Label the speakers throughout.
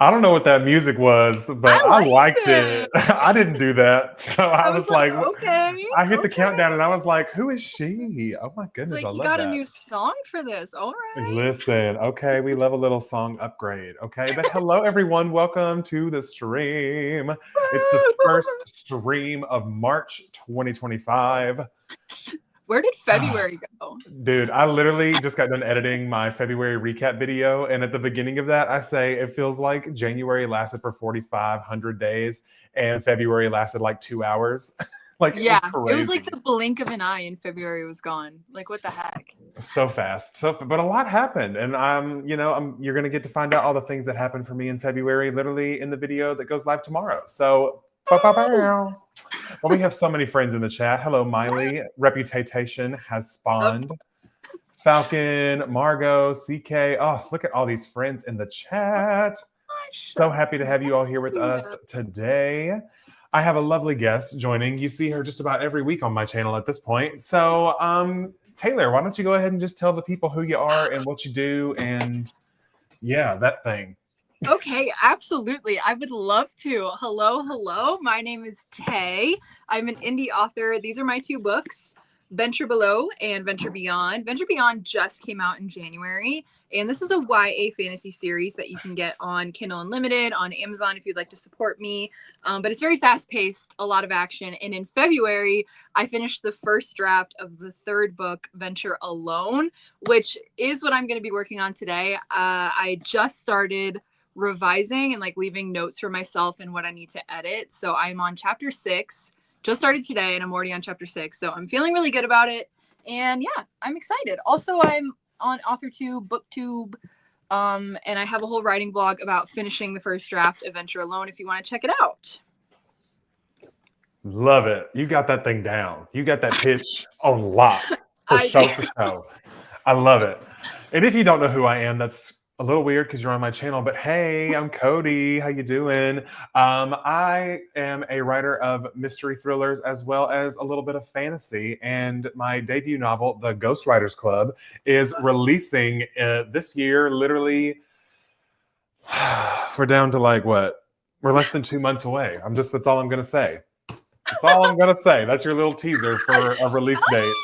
Speaker 1: I don't know what that music was, but
Speaker 2: I
Speaker 1: I
Speaker 2: liked
Speaker 1: liked it.
Speaker 2: it.
Speaker 1: I didn't do that. So I
Speaker 2: I was
Speaker 1: was
Speaker 2: like,
Speaker 1: like,
Speaker 2: okay,
Speaker 1: I hit the
Speaker 2: okay.
Speaker 1: countdown and I was like, who is she? Oh my
Speaker 2: It's
Speaker 1: goodness,
Speaker 2: like
Speaker 1: I
Speaker 2: you
Speaker 1: love
Speaker 2: got a
Speaker 1: that.
Speaker 2: new song for this. All right.
Speaker 1: Listen, okay, we love a little song upgrade, okay? But hello, everyone. Welcome to the stream. It's the first stream of March 2025.
Speaker 2: Where did February go?
Speaker 1: Dude, I literally just got done editing my February recap video. And at the beginning of that, I say it feels like January lasted for 4,500 days and February lasted like 2 hours. Like it was
Speaker 2: Yeah, it was like
Speaker 1: crazy.
Speaker 2: the blink of an eye and February was gone. Like what the heck?
Speaker 1: So fast. But a lot happened. And you're going to get to find out all the things that happened for me in February, literally in the video that goes live tomorrow. So, bow, bow, bow. Well, we have so many friends in the chat. Hello, Miley. Reputation has spawned. Falcon, Margot, CK. Oh, look at all these friends in the chat. So happy to have you all here with us today. I have a lovely guest joining. You see her just about every week on my channel at this point. So, Taylor, why don't you go ahead and just tell the people who you are and what you do and yeah, that thing.
Speaker 2: Okay, absolutely. I would love to. Hello. My name is Tay. I'm an indie author. These are my two books, Venture Below and Venture Beyond. Venture Beyond just came out in January, and this is a YA fantasy series that you can get on Kindle Unlimited, on Amazon if you'd like to support me. But it's very fast-paced, a lot of action. And in February, I finished the first draft of the third book, Venture Alone, which is what I'm going to be working on today. I just started revising and like leaving notes for myself and what I need to edit. So I'm on chapter 6, just started today, and I'm already on chapter 6. So I'm feeling really good about it. And yeah, I'm excited. Also, I'm on AuthorTube, BookTube, and I have a whole writing blog about finishing the first draft of Venture Alone if you want to check it out.
Speaker 1: Love it. You got that thing down. You got that pitch on lock for show. I love it. And if you don't know who I am, that's a little weird because you're on my channel. But hey, I'm Cody. How you doing? I am a writer of mystery thrillers as well as a little bit of fantasy. And my debut novel, The Ghostwriters Club, is releasing this year. Literally, we're down to like what? We're less than 2 months away. That's all I'm gonna say. That's all I'm gonna say. That's your little teaser for a release date.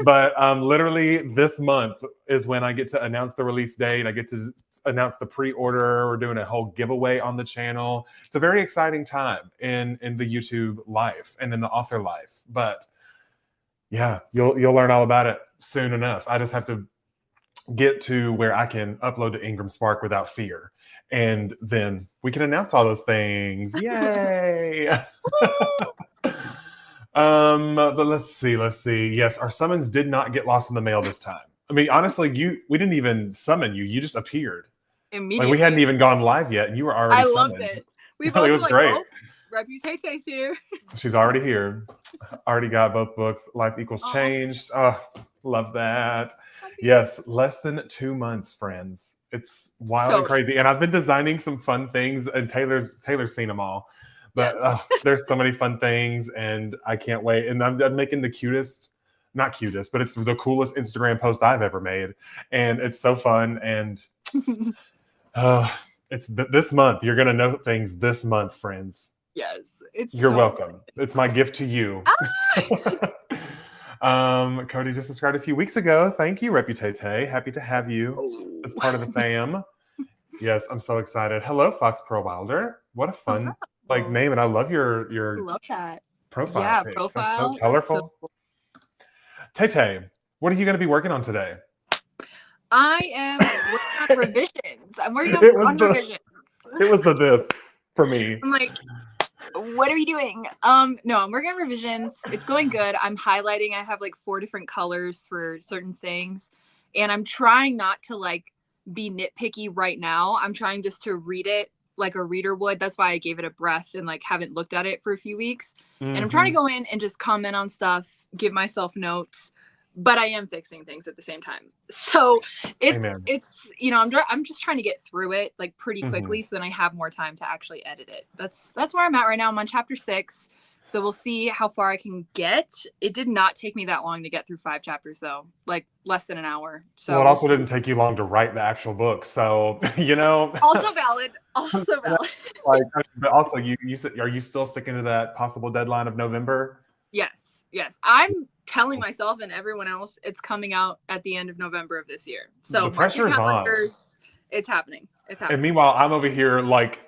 Speaker 1: But literally this month is when I get to announce the release date. I get to announce the pre-order. We're doing a whole giveaway on the channel. It's a very exciting time in the YouTube life and in the author life. But yeah, you'll learn all about it soon enough. I just have to get to where I can upload to Ingram Spark without fear. And then we can announce all those things. Yay! But let's see. Yes, our summons did not get lost in the mail this time. I mean, honestly, we didn't even summon you. You just appeared.
Speaker 2: Immediately.
Speaker 1: Like we hadn't even gone live yet, and you were already summoned.
Speaker 2: I loved it. We both
Speaker 1: It
Speaker 2: were
Speaker 1: was
Speaker 2: like,
Speaker 1: great.
Speaker 2: oh, Reputata's here.
Speaker 1: She's already here. Already got both books. Life Equals Changed. Oh, love that. Yes, less than 2 months, friends. It's wild and crazy. And I've been designing some fun things, and Taylor's seen them all. But
Speaker 2: Yes.
Speaker 1: there's so many fun things, and I can't wait. And I'm making the cutest, not cutest, but it's the coolest Instagram post I've ever made. And it's so fun. And it's this month. You're going to know things this month, friends.
Speaker 2: Yes.
Speaker 1: You're welcome. It's my gift to you. Cody just subscribed a few weeks ago. Thank you, Reputate. Happy to have you as part of the fam. Yes, I'm so excited. Hello, Fox Pearl Wilder. What a fun name, and I love your
Speaker 2: love that
Speaker 1: profile.
Speaker 2: Yeah,
Speaker 1: pic.
Speaker 2: profile.
Speaker 1: That's so colorful.
Speaker 2: That's so cool.
Speaker 1: Tay, what are you going to be working on today?
Speaker 2: I am working on revisions. I'm working on revisions.
Speaker 1: It was this for me.
Speaker 2: I'm like, what are we doing? No, I'm working on revisions. It's going good. I'm highlighting. I have like 4 different colors for certain things, and I'm trying not to like be nitpicky right now. I'm trying just to read it like a reader would. That's why I gave it a breath and like haven't looked at it for a few weeks. And I'm trying to go in and just comment on stuff, give myself notes, but I am fixing things at the same time. So it's I'm just trying to get through it like pretty quickly so then I have more time to actually edit it. That's where I'm at right now. I'm on chapter 6. So we'll see how far I can get. It did not take me that long to get through 5 chapters, though, like less than an hour. So
Speaker 1: Well, it
Speaker 2: we'll
Speaker 1: also
Speaker 2: see.
Speaker 1: didn't take you long to write the actual book, so
Speaker 2: Also valid. Also valid.
Speaker 1: like, but also you said, are you still sticking to that possible deadline of November?
Speaker 2: Yes. I'm telling myself and everyone else it's coming out at the end of November of this year. So
Speaker 1: The
Speaker 2: mark your
Speaker 1: pressure's on.
Speaker 2: calendars. It's happening.
Speaker 1: And meanwhile, I'm over here like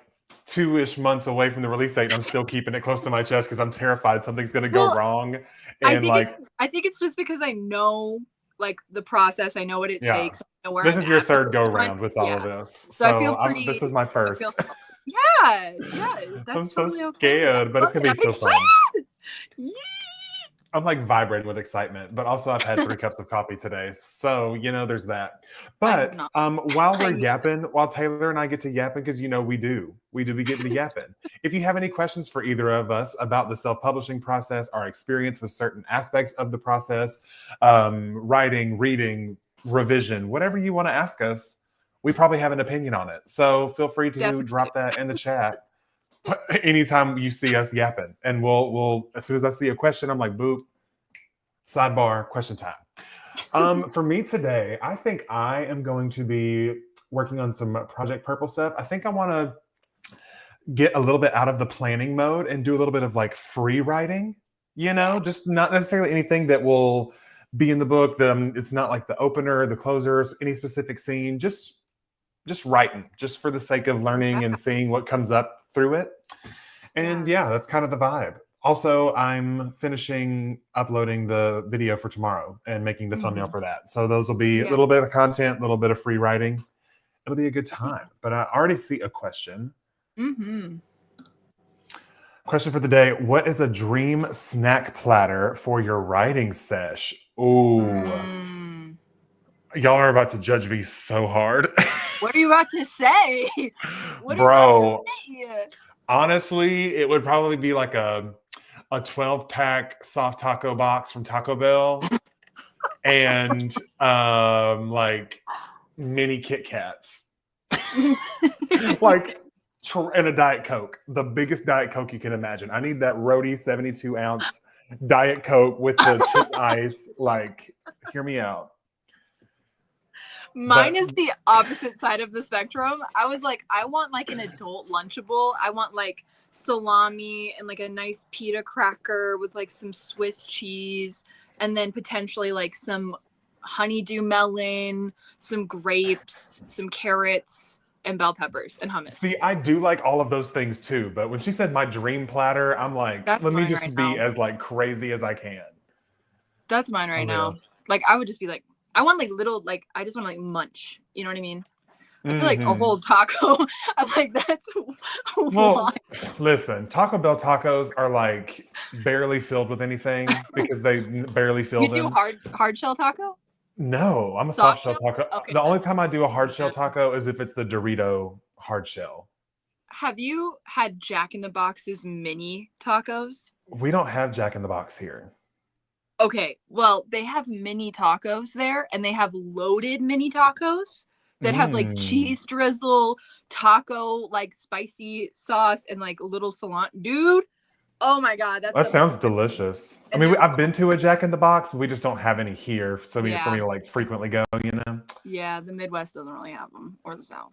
Speaker 1: 2-ish months away from the release date, and I'm still keeping it close to my chest because I'm terrified something's going to go wrong.
Speaker 2: I
Speaker 1: And
Speaker 2: think it's just because I know like the process. I know what it takes. I know where
Speaker 1: this
Speaker 2: I'm
Speaker 1: is your
Speaker 2: at
Speaker 1: third
Speaker 2: with
Speaker 1: go
Speaker 2: this one.
Speaker 1: round with all of this.
Speaker 2: So I feel pretty.
Speaker 1: This is my first.
Speaker 2: Yeah, that's
Speaker 1: I'm so
Speaker 2: totally
Speaker 1: scared,
Speaker 2: okay.
Speaker 1: but it's gonna be so fun.
Speaker 2: Yeah.
Speaker 1: I'm like vibrating with excitement, but also I've had 3 cups of coffee today, so there's that. But while we're yapping, while Taylor and I get to yapping, because we be getting to yapping. If you have any questions for either of us about the self-publishing process, our experience with certain aspects of the process, writing, reading, revision, whatever you want to ask us, we probably have an opinion on it. So feel free to drop that in the chat anytime you see us yapping, and we'll as soon as I see a question, I'm like, boop, sidebar, question time. For me today, I think I am going to be working on some Project Purple stuff. I think I want to get a little bit out of the planning mode and do a little bit of like free writing, just not necessarily anything that will be in the book. It's not like the opener, the closers, any specific scene, just writing, just for the sake of learning and seeing what comes up through it. And that's kind of the vibe. Also, I'm finishing uploading the video for tomorrow and making the thumbnail for that. So those will be a little bit of content, a little bit of free writing. It'll be a good time. But I already see a question. Question for the day. What is a dream snack platter for your writing sesh? Ooh. Y'all are about to judge me so hard.
Speaker 2: What are you about to say?
Speaker 1: Bro, honestly, it would probably be like a 12-pack soft taco box from Taco Bell and like mini Kit Kats. Like, and a Diet Coke, the biggest Diet Coke you can imagine. I need that Rhodey 72-ounce Diet Coke with the chip ice. Like, hear me out.
Speaker 2: Mine is the opposite side of the spectrum. I was like, I want like an adult Lunchable. I want like salami and like a nice pita cracker with like some Swiss cheese, and then potentially like some honeydew melon, some grapes, some carrots, and bell peppers and hummus.
Speaker 1: See, I do like all of those things too, but when she said my dream platter, I'm like, let me just be as like crazy as I can.
Speaker 2: That's mine right now. Like, I would just be like, I want like little, like, I just want to like munch. You know what I mean? I feel like a whole taco. I'm like, that's
Speaker 1: well. Listen, Taco Bell tacos are like barely filled with anything because they barely fill them.
Speaker 2: You do hard shell taco?
Speaker 1: No, I'm a soft shell taco. Okay. The only time I do a hard shell taco is if it's the Dorito hard shell.
Speaker 2: Have you had Jack in the Box's mini tacos?
Speaker 1: We don't have Jack in the Box here.
Speaker 2: Okay, well, they have mini tacos there, and they have loaded mini tacos that have like cheese drizzle, taco, like spicy sauce, and like little cilantro. Dude, oh my God.
Speaker 1: That sounds delicious. I mean, I've been to a Jack in the Box. We just don't have any here. So for me to like frequently go,
Speaker 2: Yeah, the Midwest doesn't really have them, or the South.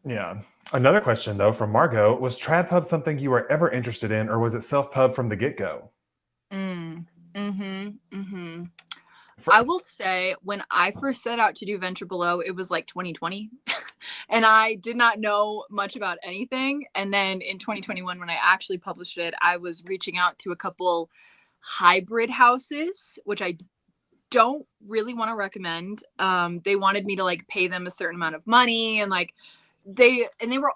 Speaker 1: Yeah. Another question, though, from Margot. Was TradPub something you were ever interested in, or was it self-pub from the get-go?
Speaker 2: I will say, when I first set out to do Venture Below, it was like 2020. And I did not know much about anything. And then in 2021, when I actually published it, I was reaching out to a couple hybrid houses, which I don't really want to recommend. They wanted me to like pay them a certain amount of money, and like they were,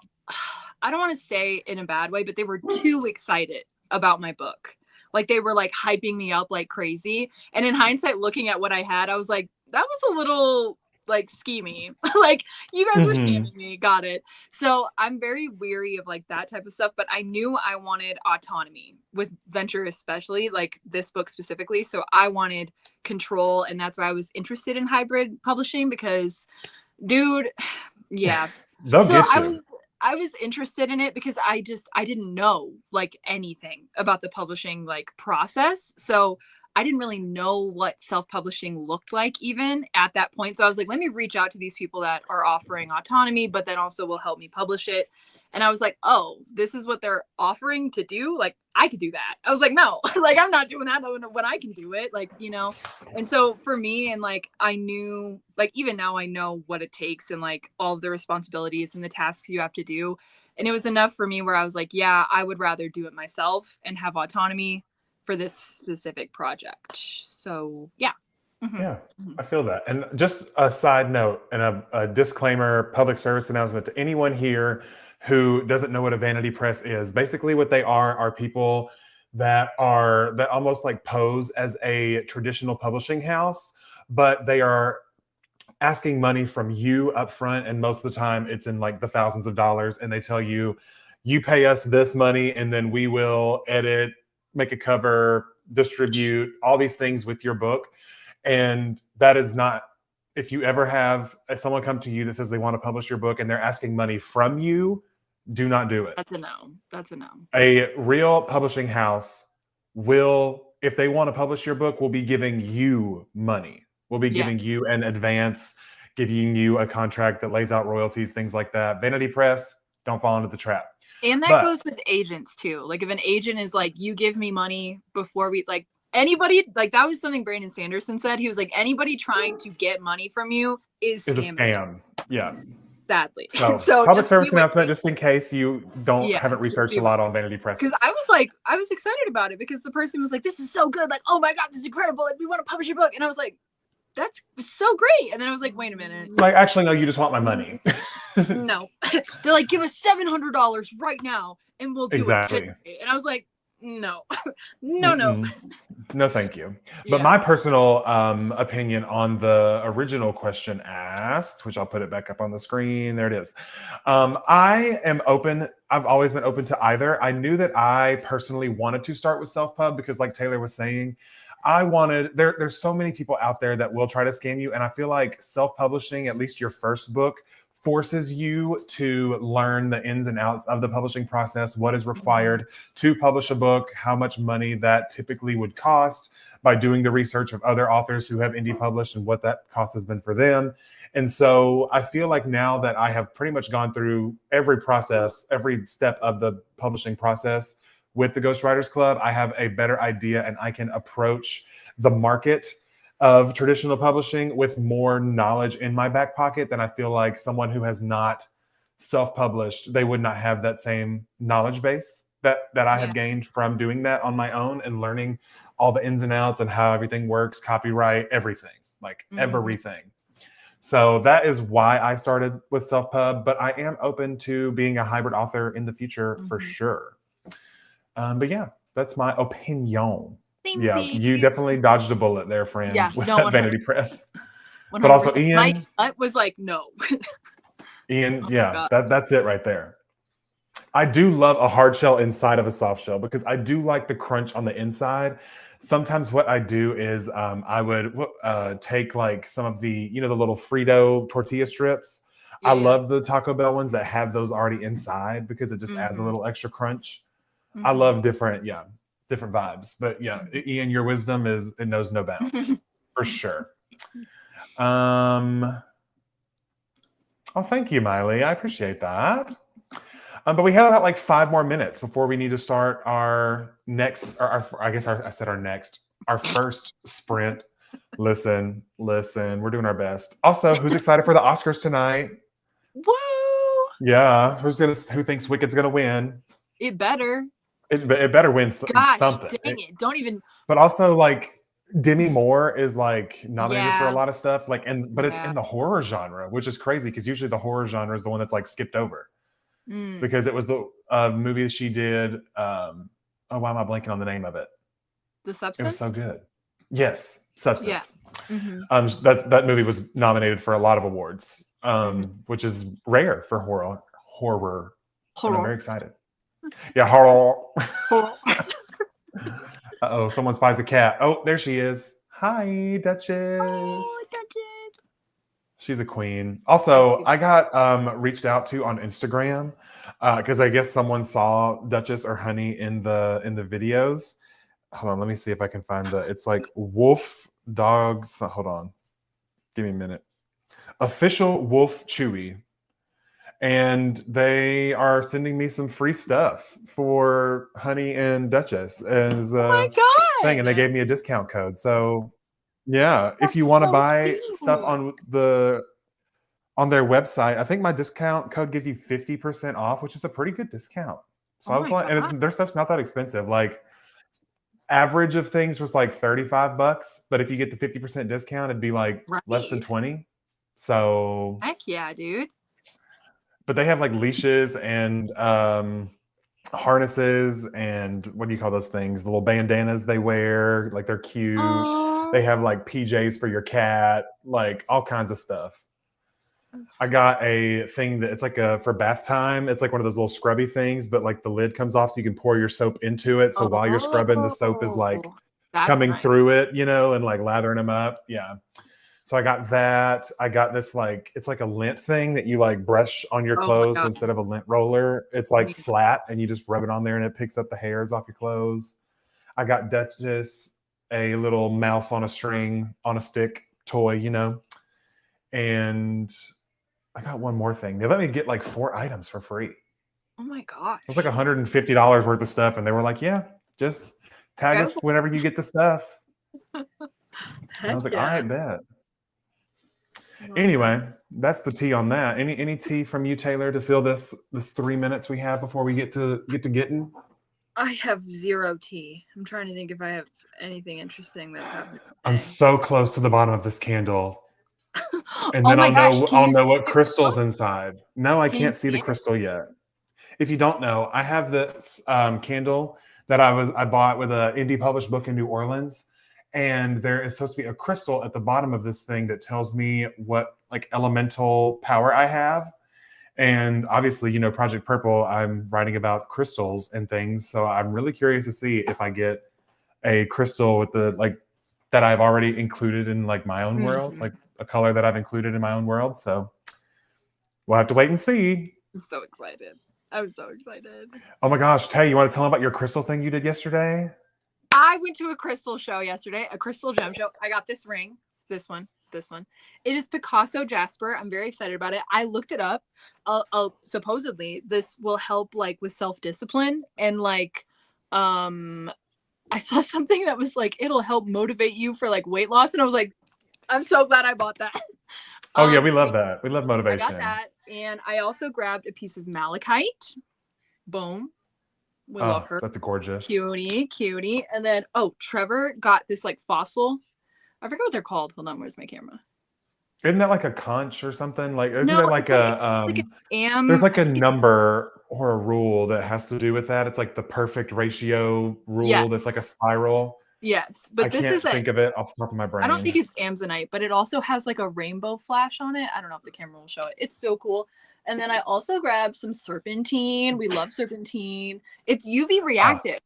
Speaker 2: I don't want to say in a bad way, but they were too excited about my book. Like, they were like hyping me up like crazy. And in hindsight, looking at what I had, I was like, that was a little like schemy. Like, you guys were scamming me. Got it. So I'm very weary of like that type of stuff, but I knew I wanted autonomy with Venture, especially like this book specifically. So I wanted control. And that's why I was interested in hybrid publishing, because dude, yeah.
Speaker 1: They'll get you.
Speaker 2: I was interested in it because I didn't know like anything about the publishing like process. So I didn't really know what self-publishing looked like even at that point. So I was like, let me reach out to these people that are offering autonomy, but then also will help me publish it. And I was like, oh, this is what they're offering to do. Like, I could do that. I was like, no, like, I'm not doing that when I can do it. Like, you know? And so for me, and like, I knew, like, even now I know what it takes and like all of the responsibilities and the tasks you have to do. And it was enough for me where I was like, yeah, I would rather do it myself and have autonomy for this specific project. So, yeah. Mm-hmm.
Speaker 1: Yeah, I feel that. And just a side note and a disclaimer, public service announcement to anyone here who doesn't know what a vanity press is. Basically, what they are people that almost like pose as a traditional publishing house, but they are asking money from you up front, and most of the time it's in like the thousands of dollars, and they tell you, you pay us this money and then we will edit, make a cover, distribute all these things with your book. And that is not, if you ever have someone come to you that says they want to publish your book and they're asking money from you, do not do it.
Speaker 2: That's a no. That's a no.
Speaker 1: A real publishing house will, if they want to publish your book, will be giving you money. Will be giving you an advance, giving you a contract that lays out royalties, things like that. Vanity press, don't fall into the trap.
Speaker 2: And that goes with agents too. Like if an agent is like, you give me money before we, like, anybody, like that was something Brandon Sanderson said. He was like, anybody trying to get money from you is
Speaker 1: a scam. Yeah.
Speaker 2: Sadly.
Speaker 1: So public service announcement, just in case you haven't researched a lot on vanity press.
Speaker 2: Because I was excited about it because the person was like, this is so good. Like, oh my God, this is incredible. Like, we want to publish your book. And I was like, that's so great. And then I was like, wait a minute.
Speaker 1: Like, actually, no, you just want my money.
Speaker 2: No. They're like, give us $700 right now and we'll do it today. And I was like, no. No,
Speaker 1: thank you. But my personal opinion on the original question asked, which I'll put it back up on the screen. There it is. I am open. I've always been open to either. I knew that I personally wanted to start with self-pub because, like Taylor was saying, there's so many people out there that will try to scam you. And I feel like self-publishing, at least your first book, forces you to learn the ins and outs of the publishing process, what is required to publish a book, how much money that typically would cost, by doing the research of other authors who have indie published and what that cost has been for them. And so I feel like now that I have pretty much gone through every process, every step of the publishing process with the Ghostwriters Club, I have a better idea and I can approach the market of traditional publishing with more knowledge in my back pocket than I feel like someone who has not self-published, they would not have that same knowledge base that I have gained from doing that on my own and learning all the ins and outs and how everything works, copyright, everything, like everything. So that is why I started with self-pub, but I am open to being a hybrid author in the future for sure. But yeah, that's my opinion. Yeah, you definitely dodged a bullet there, friend, with that vanity press.
Speaker 2: 100%.
Speaker 1: But also Ian,
Speaker 2: my gut was like, no.
Speaker 1: Ian, that's it right there. I do love a hard shell inside of a soft shell because I do like the crunch on the inside. Sometimes what I do is I would take like some of the, the little Frito tortilla strips. I love the Taco Bell ones that have those already inside because it just adds a little extra crunch. I love different vibes. But Ian, your wisdom it knows no bounds for sure. Oh, thank you, Miley. I appreciate that. But we have about like 5 more minutes before we need to start our next, our first sprint. Listen, we're doing our best. Also, who's excited for the Oscars tonight?
Speaker 2: Woo!
Speaker 1: Yeah, who thinks Wicked's gonna win?
Speaker 2: It better.
Speaker 1: It better win something.
Speaker 2: Dang it! Don't even.
Speaker 1: But also, like, Demi Moore is like nominated for a lot of stuff. Like, but it's in the horror genre, which is crazy because usually the horror genre is the one that's like skipped over. Because it was the movie she did. Why am I blanking on the name of it?
Speaker 2: The Substance.
Speaker 1: It was so good. Yes, Substance.
Speaker 2: Yeah.
Speaker 1: That movie was nominated for a lot of awards, which is rare for horror. And I'm very excited. Yeah, horror. Uh-oh, someone spies a cat. Oh, there she is. Hi, Duchess.
Speaker 2: Oh, Duchess.
Speaker 1: She's a queen. Also, I got reached out to on Instagram because I guess someone saw Duchess or Honey in the videos. Hold on, let me see if I can find the. It's like Wolf Dogs. Hold on, give me a minute. Official Wolf Chewy, and they are sending me some free stuff for Honey and Duchess as
Speaker 2: Oh my
Speaker 1: a
Speaker 2: god!
Speaker 1: thing, and they gave me a discount code. So yeah, if
Speaker 2: That's
Speaker 1: you want to
Speaker 2: so
Speaker 1: buy
Speaker 2: cute.
Speaker 1: stuff on their website, I think my discount code gives you 50% off, which is a pretty good discount. So
Speaker 2: Oh
Speaker 1: I was
Speaker 2: my
Speaker 1: like,
Speaker 2: god!
Speaker 1: their stuff's not that expensive. Like average of things was like $35, but if you get the 50% discount, it'd be like less than
Speaker 2: Right.
Speaker 1: 20. So,
Speaker 2: Heck yeah, dude.
Speaker 1: but they have like leashes and harnesses and what do you call those things? The little bandanas they wear, like they're cute. They have like PJs for your cat, like all kinds of stuff. I got a thing that it's like a for bath time. It's like one of those little scrubby things, but like the lid comes off so you can pour your soap into it. So while you're scrubbing, the soap is like
Speaker 2: That's
Speaker 1: coming
Speaker 2: nice.
Speaker 1: through it, and like lathering them up. Yeah. So I got that. I got this like it's like a lint thing that you like brush on your
Speaker 2: Oh my
Speaker 1: clothes. So
Speaker 2: god.
Speaker 1: instead of a lint roller, it's like
Speaker 2: Neat.
Speaker 1: flat and you just rub it on there and it picks up the hairs off your clothes. I got Duchess a little mouse on a string on a stick toy, and I got one more thing. They let me get like 4 items for free.
Speaker 2: Oh my gosh.
Speaker 1: It was like $150 worth of stuff, and they were like, "Yeah, just tag us whenever you get the stuff." And I was like, "All right, bet." Anyway, that's the tea on that. Any tea from you, Taylor, to fill this 3 minutes we have before we get to getting?
Speaker 2: I have zero tea. I'm trying to think if I have anything interesting that's happening today.
Speaker 1: I'm so close to the bottom of this candle. And
Speaker 2: Oh
Speaker 1: then
Speaker 2: my gosh,
Speaker 1: I'll
Speaker 2: can you
Speaker 1: know
Speaker 2: see
Speaker 1: what
Speaker 2: the
Speaker 1: crystal's
Speaker 2: crystal?
Speaker 1: inside. No, I
Speaker 2: Can you
Speaker 1: can't see
Speaker 2: see
Speaker 1: the
Speaker 2: it?
Speaker 1: crystal yet. If you don't know, I have this candle that I bought with an indie published book in New Orleans, and there is supposed to be a crystal at the bottom of this thing that tells me what like elemental power I have. And obviously, Project Purple, I'm writing about crystals and things, so I'm really curious to see if I get a crystal with the like that I've already included in like my own world, like a color that I've included in my own world. So we'll have to wait and see.
Speaker 2: I'm so excited. I'm so excited.
Speaker 1: Oh my gosh, Tay, you want to tell them about your crystal thing you did yesterday?
Speaker 2: I went to a crystal show yesterday, a crystal gem show. I got this ring, this one. It is Picasso Jasper. I'm very excited about it. I looked it up. Supposedly this will help like with self-discipline and like I saw something that was like it'll help motivate you for like weight loss and I was like I'm so glad I bought that.
Speaker 1: Oh yeah, we love that. We love motivation.
Speaker 2: I got that and I also grabbed a piece of malachite. Boom. We love her.
Speaker 1: That's a gorgeous.
Speaker 2: Cutie. And then Trevor got this like fossil. I forget what they're called. Hold on, where's my camera?
Speaker 1: Isn't that like a conch or something? Like, isn't
Speaker 2: No,
Speaker 1: there like there's like a number or a rule that has to do with that? It's like the perfect ratio rule.
Speaker 2: Yes.
Speaker 1: That's like a spiral.
Speaker 2: Yes, but
Speaker 1: I can't think of it off the top of my brain.
Speaker 2: I don't think it's Amazonite, but it also has like a rainbow flash on it. I don't know if the camera will show it. It's so cool. And then I also grabbed some serpentine. We love serpentine. It's UV reactive.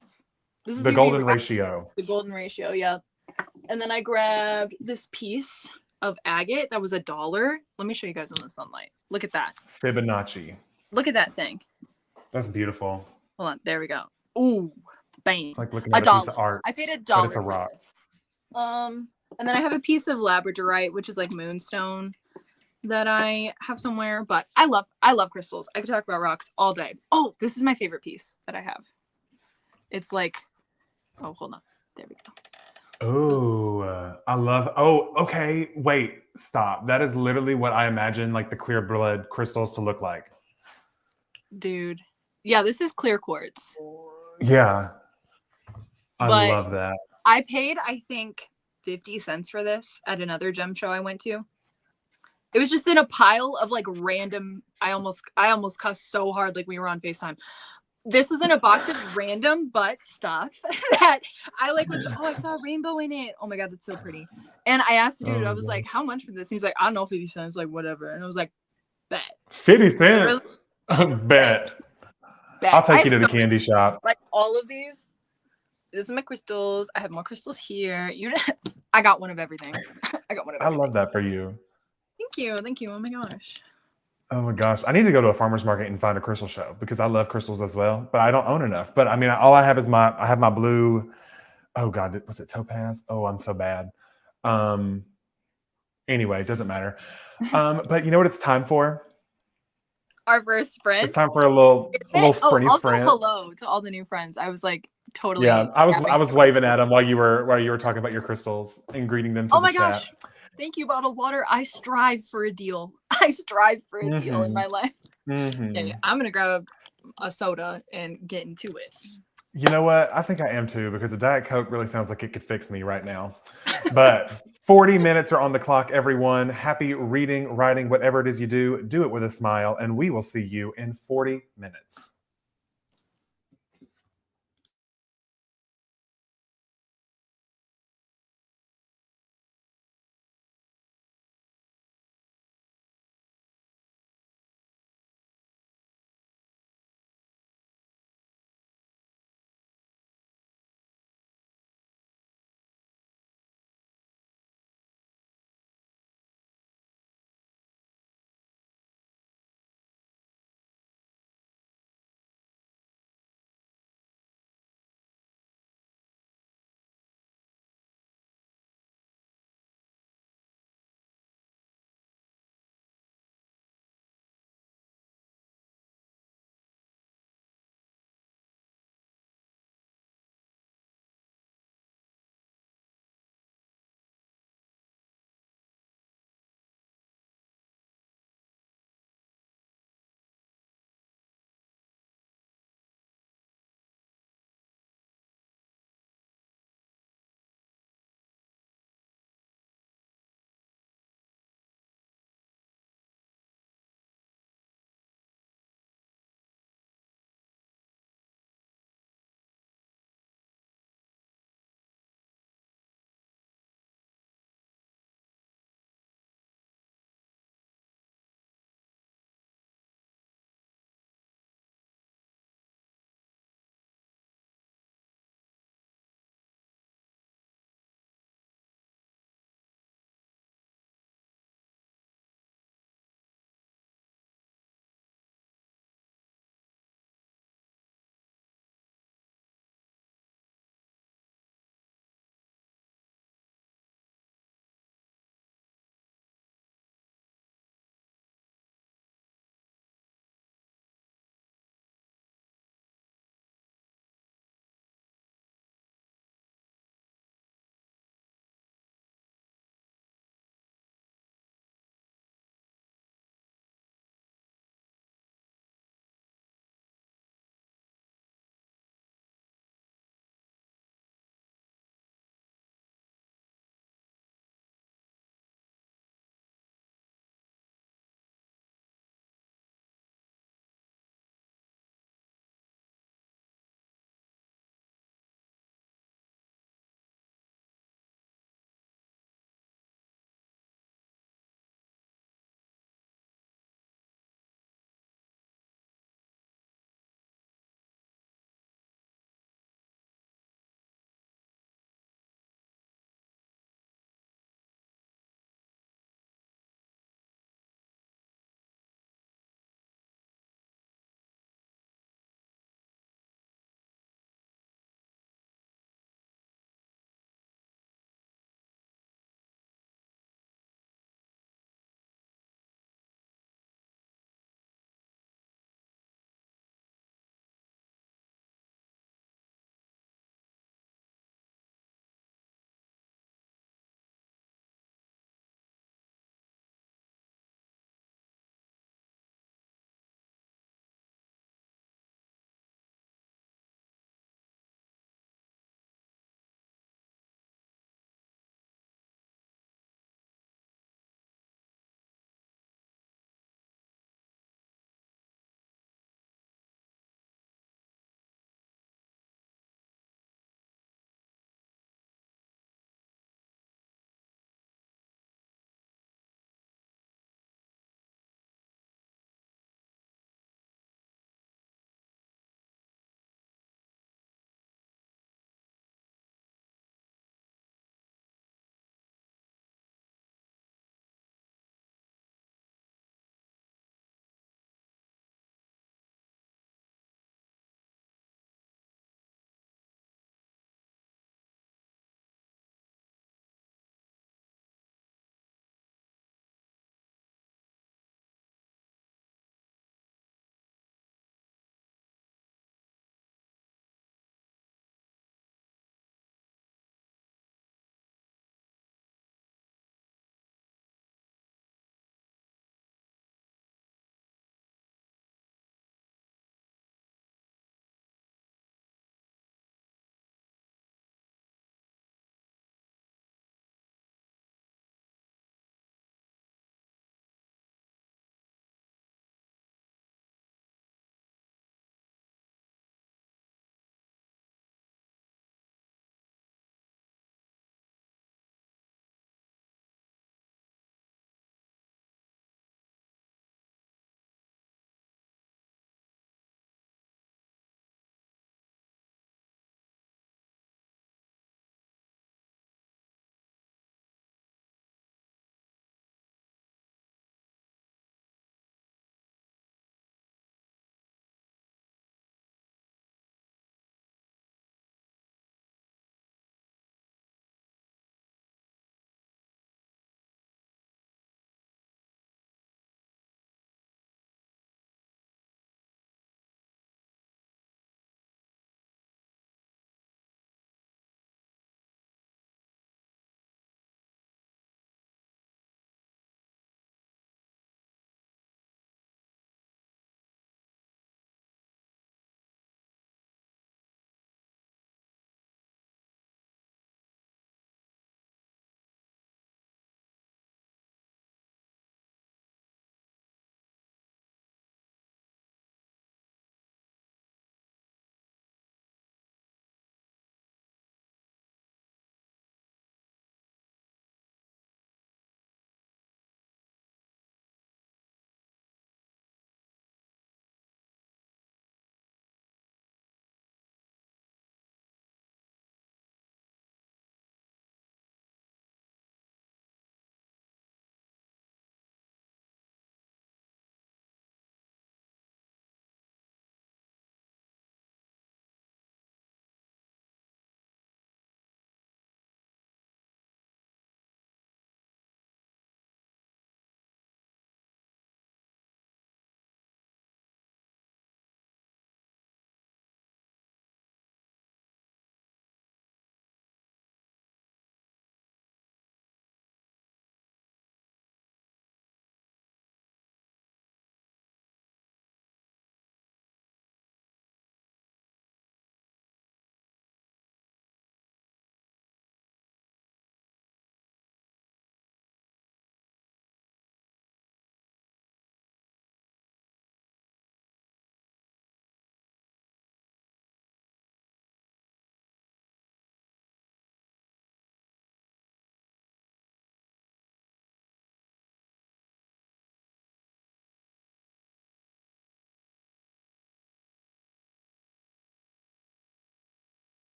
Speaker 2: This is
Speaker 1: the
Speaker 2: UV
Speaker 1: golden
Speaker 2: reactive.
Speaker 1: ratio.
Speaker 2: The golden ratio, yeah. And then I grabbed this piece of agate that was $1. Let me show you guys in the sunlight. Look at that.
Speaker 1: Fibonacci.
Speaker 2: Look at that thing.
Speaker 1: That's beautiful.
Speaker 2: Hold on. There we go. Ooh, bang.
Speaker 1: It's like looking at a piece of art.
Speaker 2: I paid $1
Speaker 1: but it's a
Speaker 2: for
Speaker 1: rock.
Speaker 2: this. And then I have a piece of labradorite, which is like moonstone that I have somewhere. But I love crystals. I could talk about rocks all day. Oh, this is my favorite piece that I have. It's like, oh, hold on. There we go.
Speaker 1: Oh, I love. Oh, okay. Wait, stop. That is literally what I imagine like the clear blood crystals to look like.
Speaker 2: Dude, yeah, this is clear quartz.
Speaker 1: Yeah, I love that.
Speaker 2: I paid, I think, 50 cents for this at another gem show I went to. It was just in a pile of like random. I almost cussed so hard like we were on FaceTime. This was in a box of random butt stuff that I like was, I saw a rainbow in it. Oh my God, that's so pretty. And I asked the dude, I was like, how much for this? And he was like, I don't know, 50 cents, like whatever. And I was like, bet.
Speaker 1: 50 cents? Bet. I'll take you to the candy shop.
Speaker 2: Like all of these. This is my crystals. I have more crystals here. I got one of everything. I got one of everything.
Speaker 1: I love that for you.
Speaker 2: Thank you. Oh my gosh.
Speaker 1: Oh my gosh, I need to go to a farmer's market and find a crystal show because I love crystals as well, but I don't own enough. But I mean, all I have is I have my blue. Oh God, was it topaz? Oh, I'm so bad. Um, anyway, it doesn't matter. But you know what it's time for?
Speaker 2: Our first sprint.
Speaker 1: It's time for
Speaker 2: Is
Speaker 1: a little
Speaker 2: it? Oh,
Speaker 1: sprinty
Speaker 2: also
Speaker 1: sprint.
Speaker 2: hello to all the new friends. I was like
Speaker 1: Yeah,
Speaker 2: totally
Speaker 1: I
Speaker 2: yapping
Speaker 1: was
Speaker 2: too
Speaker 1: waving
Speaker 2: much.
Speaker 1: at them while you were talking about your crystals and greeting them to
Speaker 2: Oh
Speaker 1: the
Speaker 2: my
Speaker 1: chat.
Speaker 2: gosh. Thank you, bottled water. I strive for a deal. I strive for a deal in
Speaker 1: Mm-hmm.
Speaker 2: my life. Okay,
Speaker 1: Mm-hmm.
Speaker 2: I'm gonna grab a soda and get into it.
Speaker 1: You know what? I think I am too because a Diet Coke really sounds like it could fix me right now. But 40 minutes are on the clock, everyone. Happy reading, writing, whatever it is you do it with a smile, and we will see you in 40 minutes.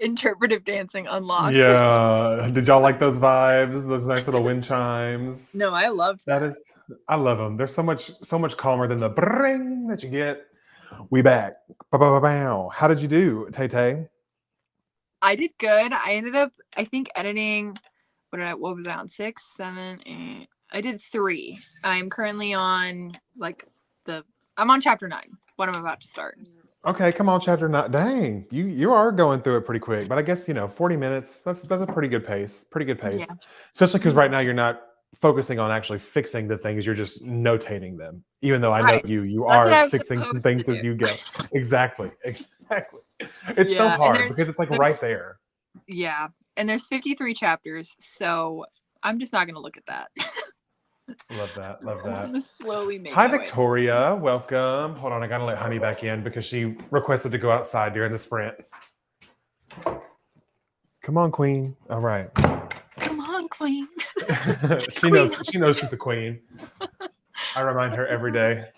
Speaker 2: Interpretive dancing unlocked.
Speaker 1: Yeah. Did y'all like those vibes? Those nice little wind chimes?
Speaker 2: No, I loved that.
Speaker 1: That is, I love them. They're so much calmer than the bring that you get. We back. Ba-ba-ba-bow. How did you do, Tay Tay?
Speaker 2: I did good. I ended up, I think, editing. What was I on? 6, 7, 8. I did 3. I'm currently on I'm on chapter 9. What I'm about to start.
Speaker 1: Okay, come on, chapter 9. Dang, you are going through it pretty quick. But I guess 40 minutes. That's a pretty good pace. Pretty good pace.
Speaker 2: Yeah.
Speaker 1: Especially because right now you're not focusing on actually fixing the things. You're just notating them. Even though I know
Speaker 2: Right.
Speaker 1: you
Speaker 2: That's what I
Speaker 1: are
Speaker 2: was
Speaker 1: fixing some
Speaker 2: supposed to
Speaker 1: things as
Speaker 2: do.
Speaker 1: you go. Exactly. It's so
Speaker 2: Yeah, and
Speaker 1: hard because it's like right there.
Speaker 2: Yeah, and there's 53 chapters, so I'm just not gonna look at that.
Speaker 1: Love that. Love
Speaker 2: I'm just
Speaker 1: that.
Speaker 2: gonna slowly make
Speaker 1: Hi,
Speaker 2: my way.
Speaker 1: Victoria. Welcome. Hold on. I got to let Honey back in because she requested to go outside during the sprint. Come on, Queen. All right.
Speaker 2: Come on, Queen.
Speaker 1: She knows she's the queen. I remind her every day.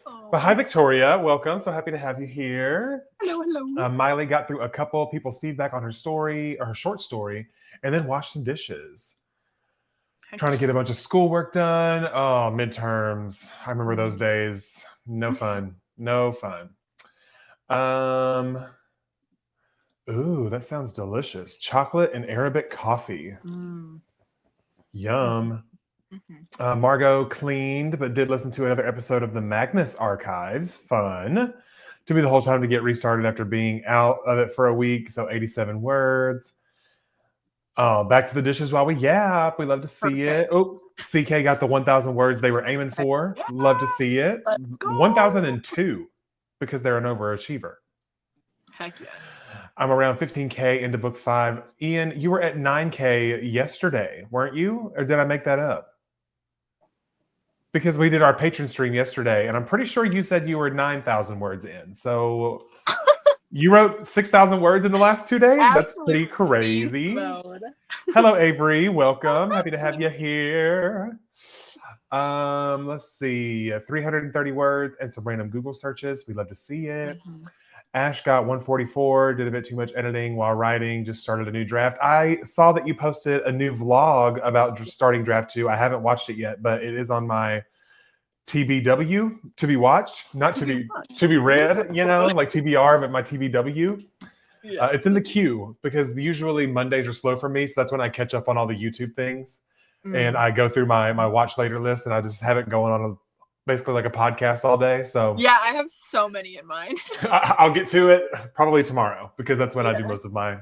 Speaker 2: Oh.
Speaker 1: But hi, Victoria. Welcome. So happy to have you here.
Speaker 2: Hello.
Speaker 1: Miley got through a couple people's feedback on her story or her short story and then washed some dishes. Trying to get a bunch of schoolwork done. Oh, midterms. I remember those days. No fun. No fun. Ooh, that sounds delicious. Chocolate and Arabic coffee. Yum.
Speaker 2: Mm-hmm.
Speaker 1: Margot cleaned, but did listen to another episode of the Magnus Archives. Fun. Took me the whole time to get restarted after being out of it for a week. So 87 words. Oh, back to the dishes while we yap. We love to see it. Oh, CK got the 1,000 words they were aiming for. Love to see it. 1,002 because they're an overachiever.
Speaker 2: Heck yeah.
Speaker 1: I'm around 15K into book 5. Ian, you were at 9K yesterday, weren't you? Or did I make that up? Because we did our patron stream yesterday, and I'm pretty sure you said you were 9,000 words in. So you wrote 6,000 words in the last 2 days? That's pretty crazy. Hello, Avery. Welcome. Happy to have you here. Let's see. 330 words and some random Google searches. We love to see it.
Speaker 2: Mm-hmm.
Speaker 1: Ash got 144, did a bit too much editing while writing, just started a new draft. I saw that you posted a new vlog about starting draft 2. I haven't watched it yet, but it is on my TBW, to be watched, not to be read, like TBR, but my TBW. Yeah. It's in the queue because usually Mondays are slow for me. So that's when I catch up on all the YouTube things. And I go through my watch later list and I just have it going on basically like a podcast all day. So
Speaker 2: yeah, I have so many in mind.
Speaker 1: I'll get to it probably tomorrow because that's when I do most of my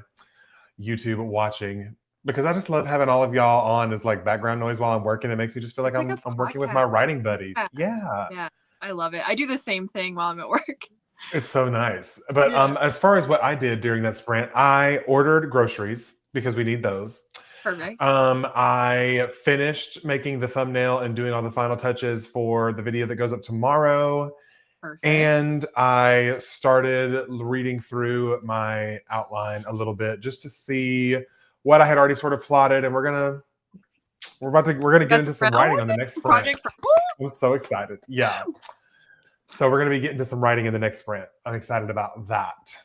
Speaker 1: YouTube watching, because I just love having all of y'all on as like background noise while I'm working. It makes me just feel like I'm working with my writing buddies. Yeah.
Speaker 2: I love it. I do the same thing while I'm at work.
Speaker 1: It's so nice. But as far as what I did during that sprint, I ordered groceries because we need those.
Speaker 2: Perfect.
Speaker 1: I finished making the thumbnail and doing all the final touches for the video that goes up tomorrow. Perfect. And I started reading through my outline a little bit just to see what I had already sort of plotted. And we're gonna get into some writing on the next sprint. I'm so excited. Yeah. So we're gonna be getting to some writing in the next sprint. I'm excited about that.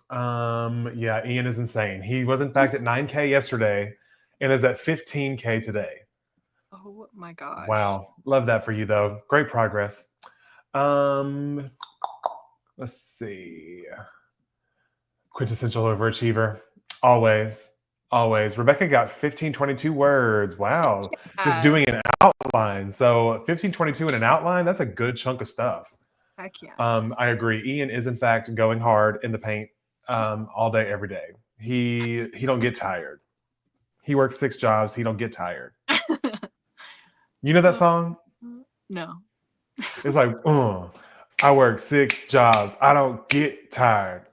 Speaker 1: Yeah, Ian is insane. He was in fact at 9K yesterday and is at 15K today.
Speaker 2: Oh my gosh.
Speaker 1: Wow. Love that for you though. Great progress. Let's see. Quintessential overachiever. Always. Rebecca got 1522 words. Wow. Just doing an outline. So 1522 in an outline, that's a good chunk of stuff.
Speaker 2: Heck yeah.
Speaker 1: I agree. Ian is in fact going hard in the paint all day, every day. He don't get tired. He works 6 jobs. He don't get tired. You know that song?
Speaker 2: No.
Speaker 1: It's like, I work 6 jobs. I don't get tired.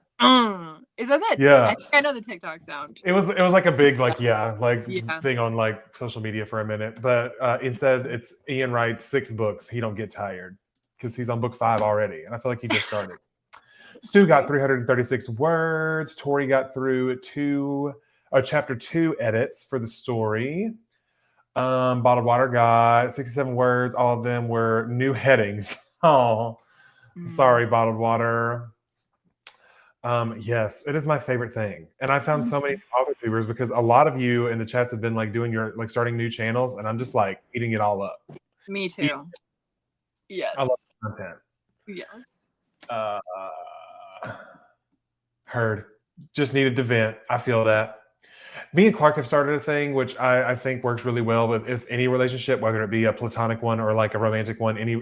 Speaker 2: Is that?
Speaker 1: Yeah.
Speaker 2: I think I know the TikTok sound.
Speaker 1: It was like a big thing on like social media for a minute. But instead, it's Ian writes 6 books. He don't get tired because he's on book 5 already, and I feel like he just started. Stu got 336 words. Tori got through chapter 2 edits for the story. Bottled Water got 67 words. All of them were new headings. Oh, sorry, Bottled Water. Yes, it is my favorite thing. And I found so many
Speaker 2: Mhm.
Speaker 1: author tubers because a lot of you in the chats have been like doing your like starting new channels, and I'm just like eating it all up.
Speaker 2: Me
Speaker 1: Eat-
Speaker 2: too.
Speaker 1: I love
Speaker 2: Yes.
Speaker 1: content.
Speaker 2: Yes.
Speaker 1: Uh, heard. Just needed to vent. I feel that. Me and Clark have started a thing which I think works really well with if any relationship, whether it be a platonic one or like a romantic one, any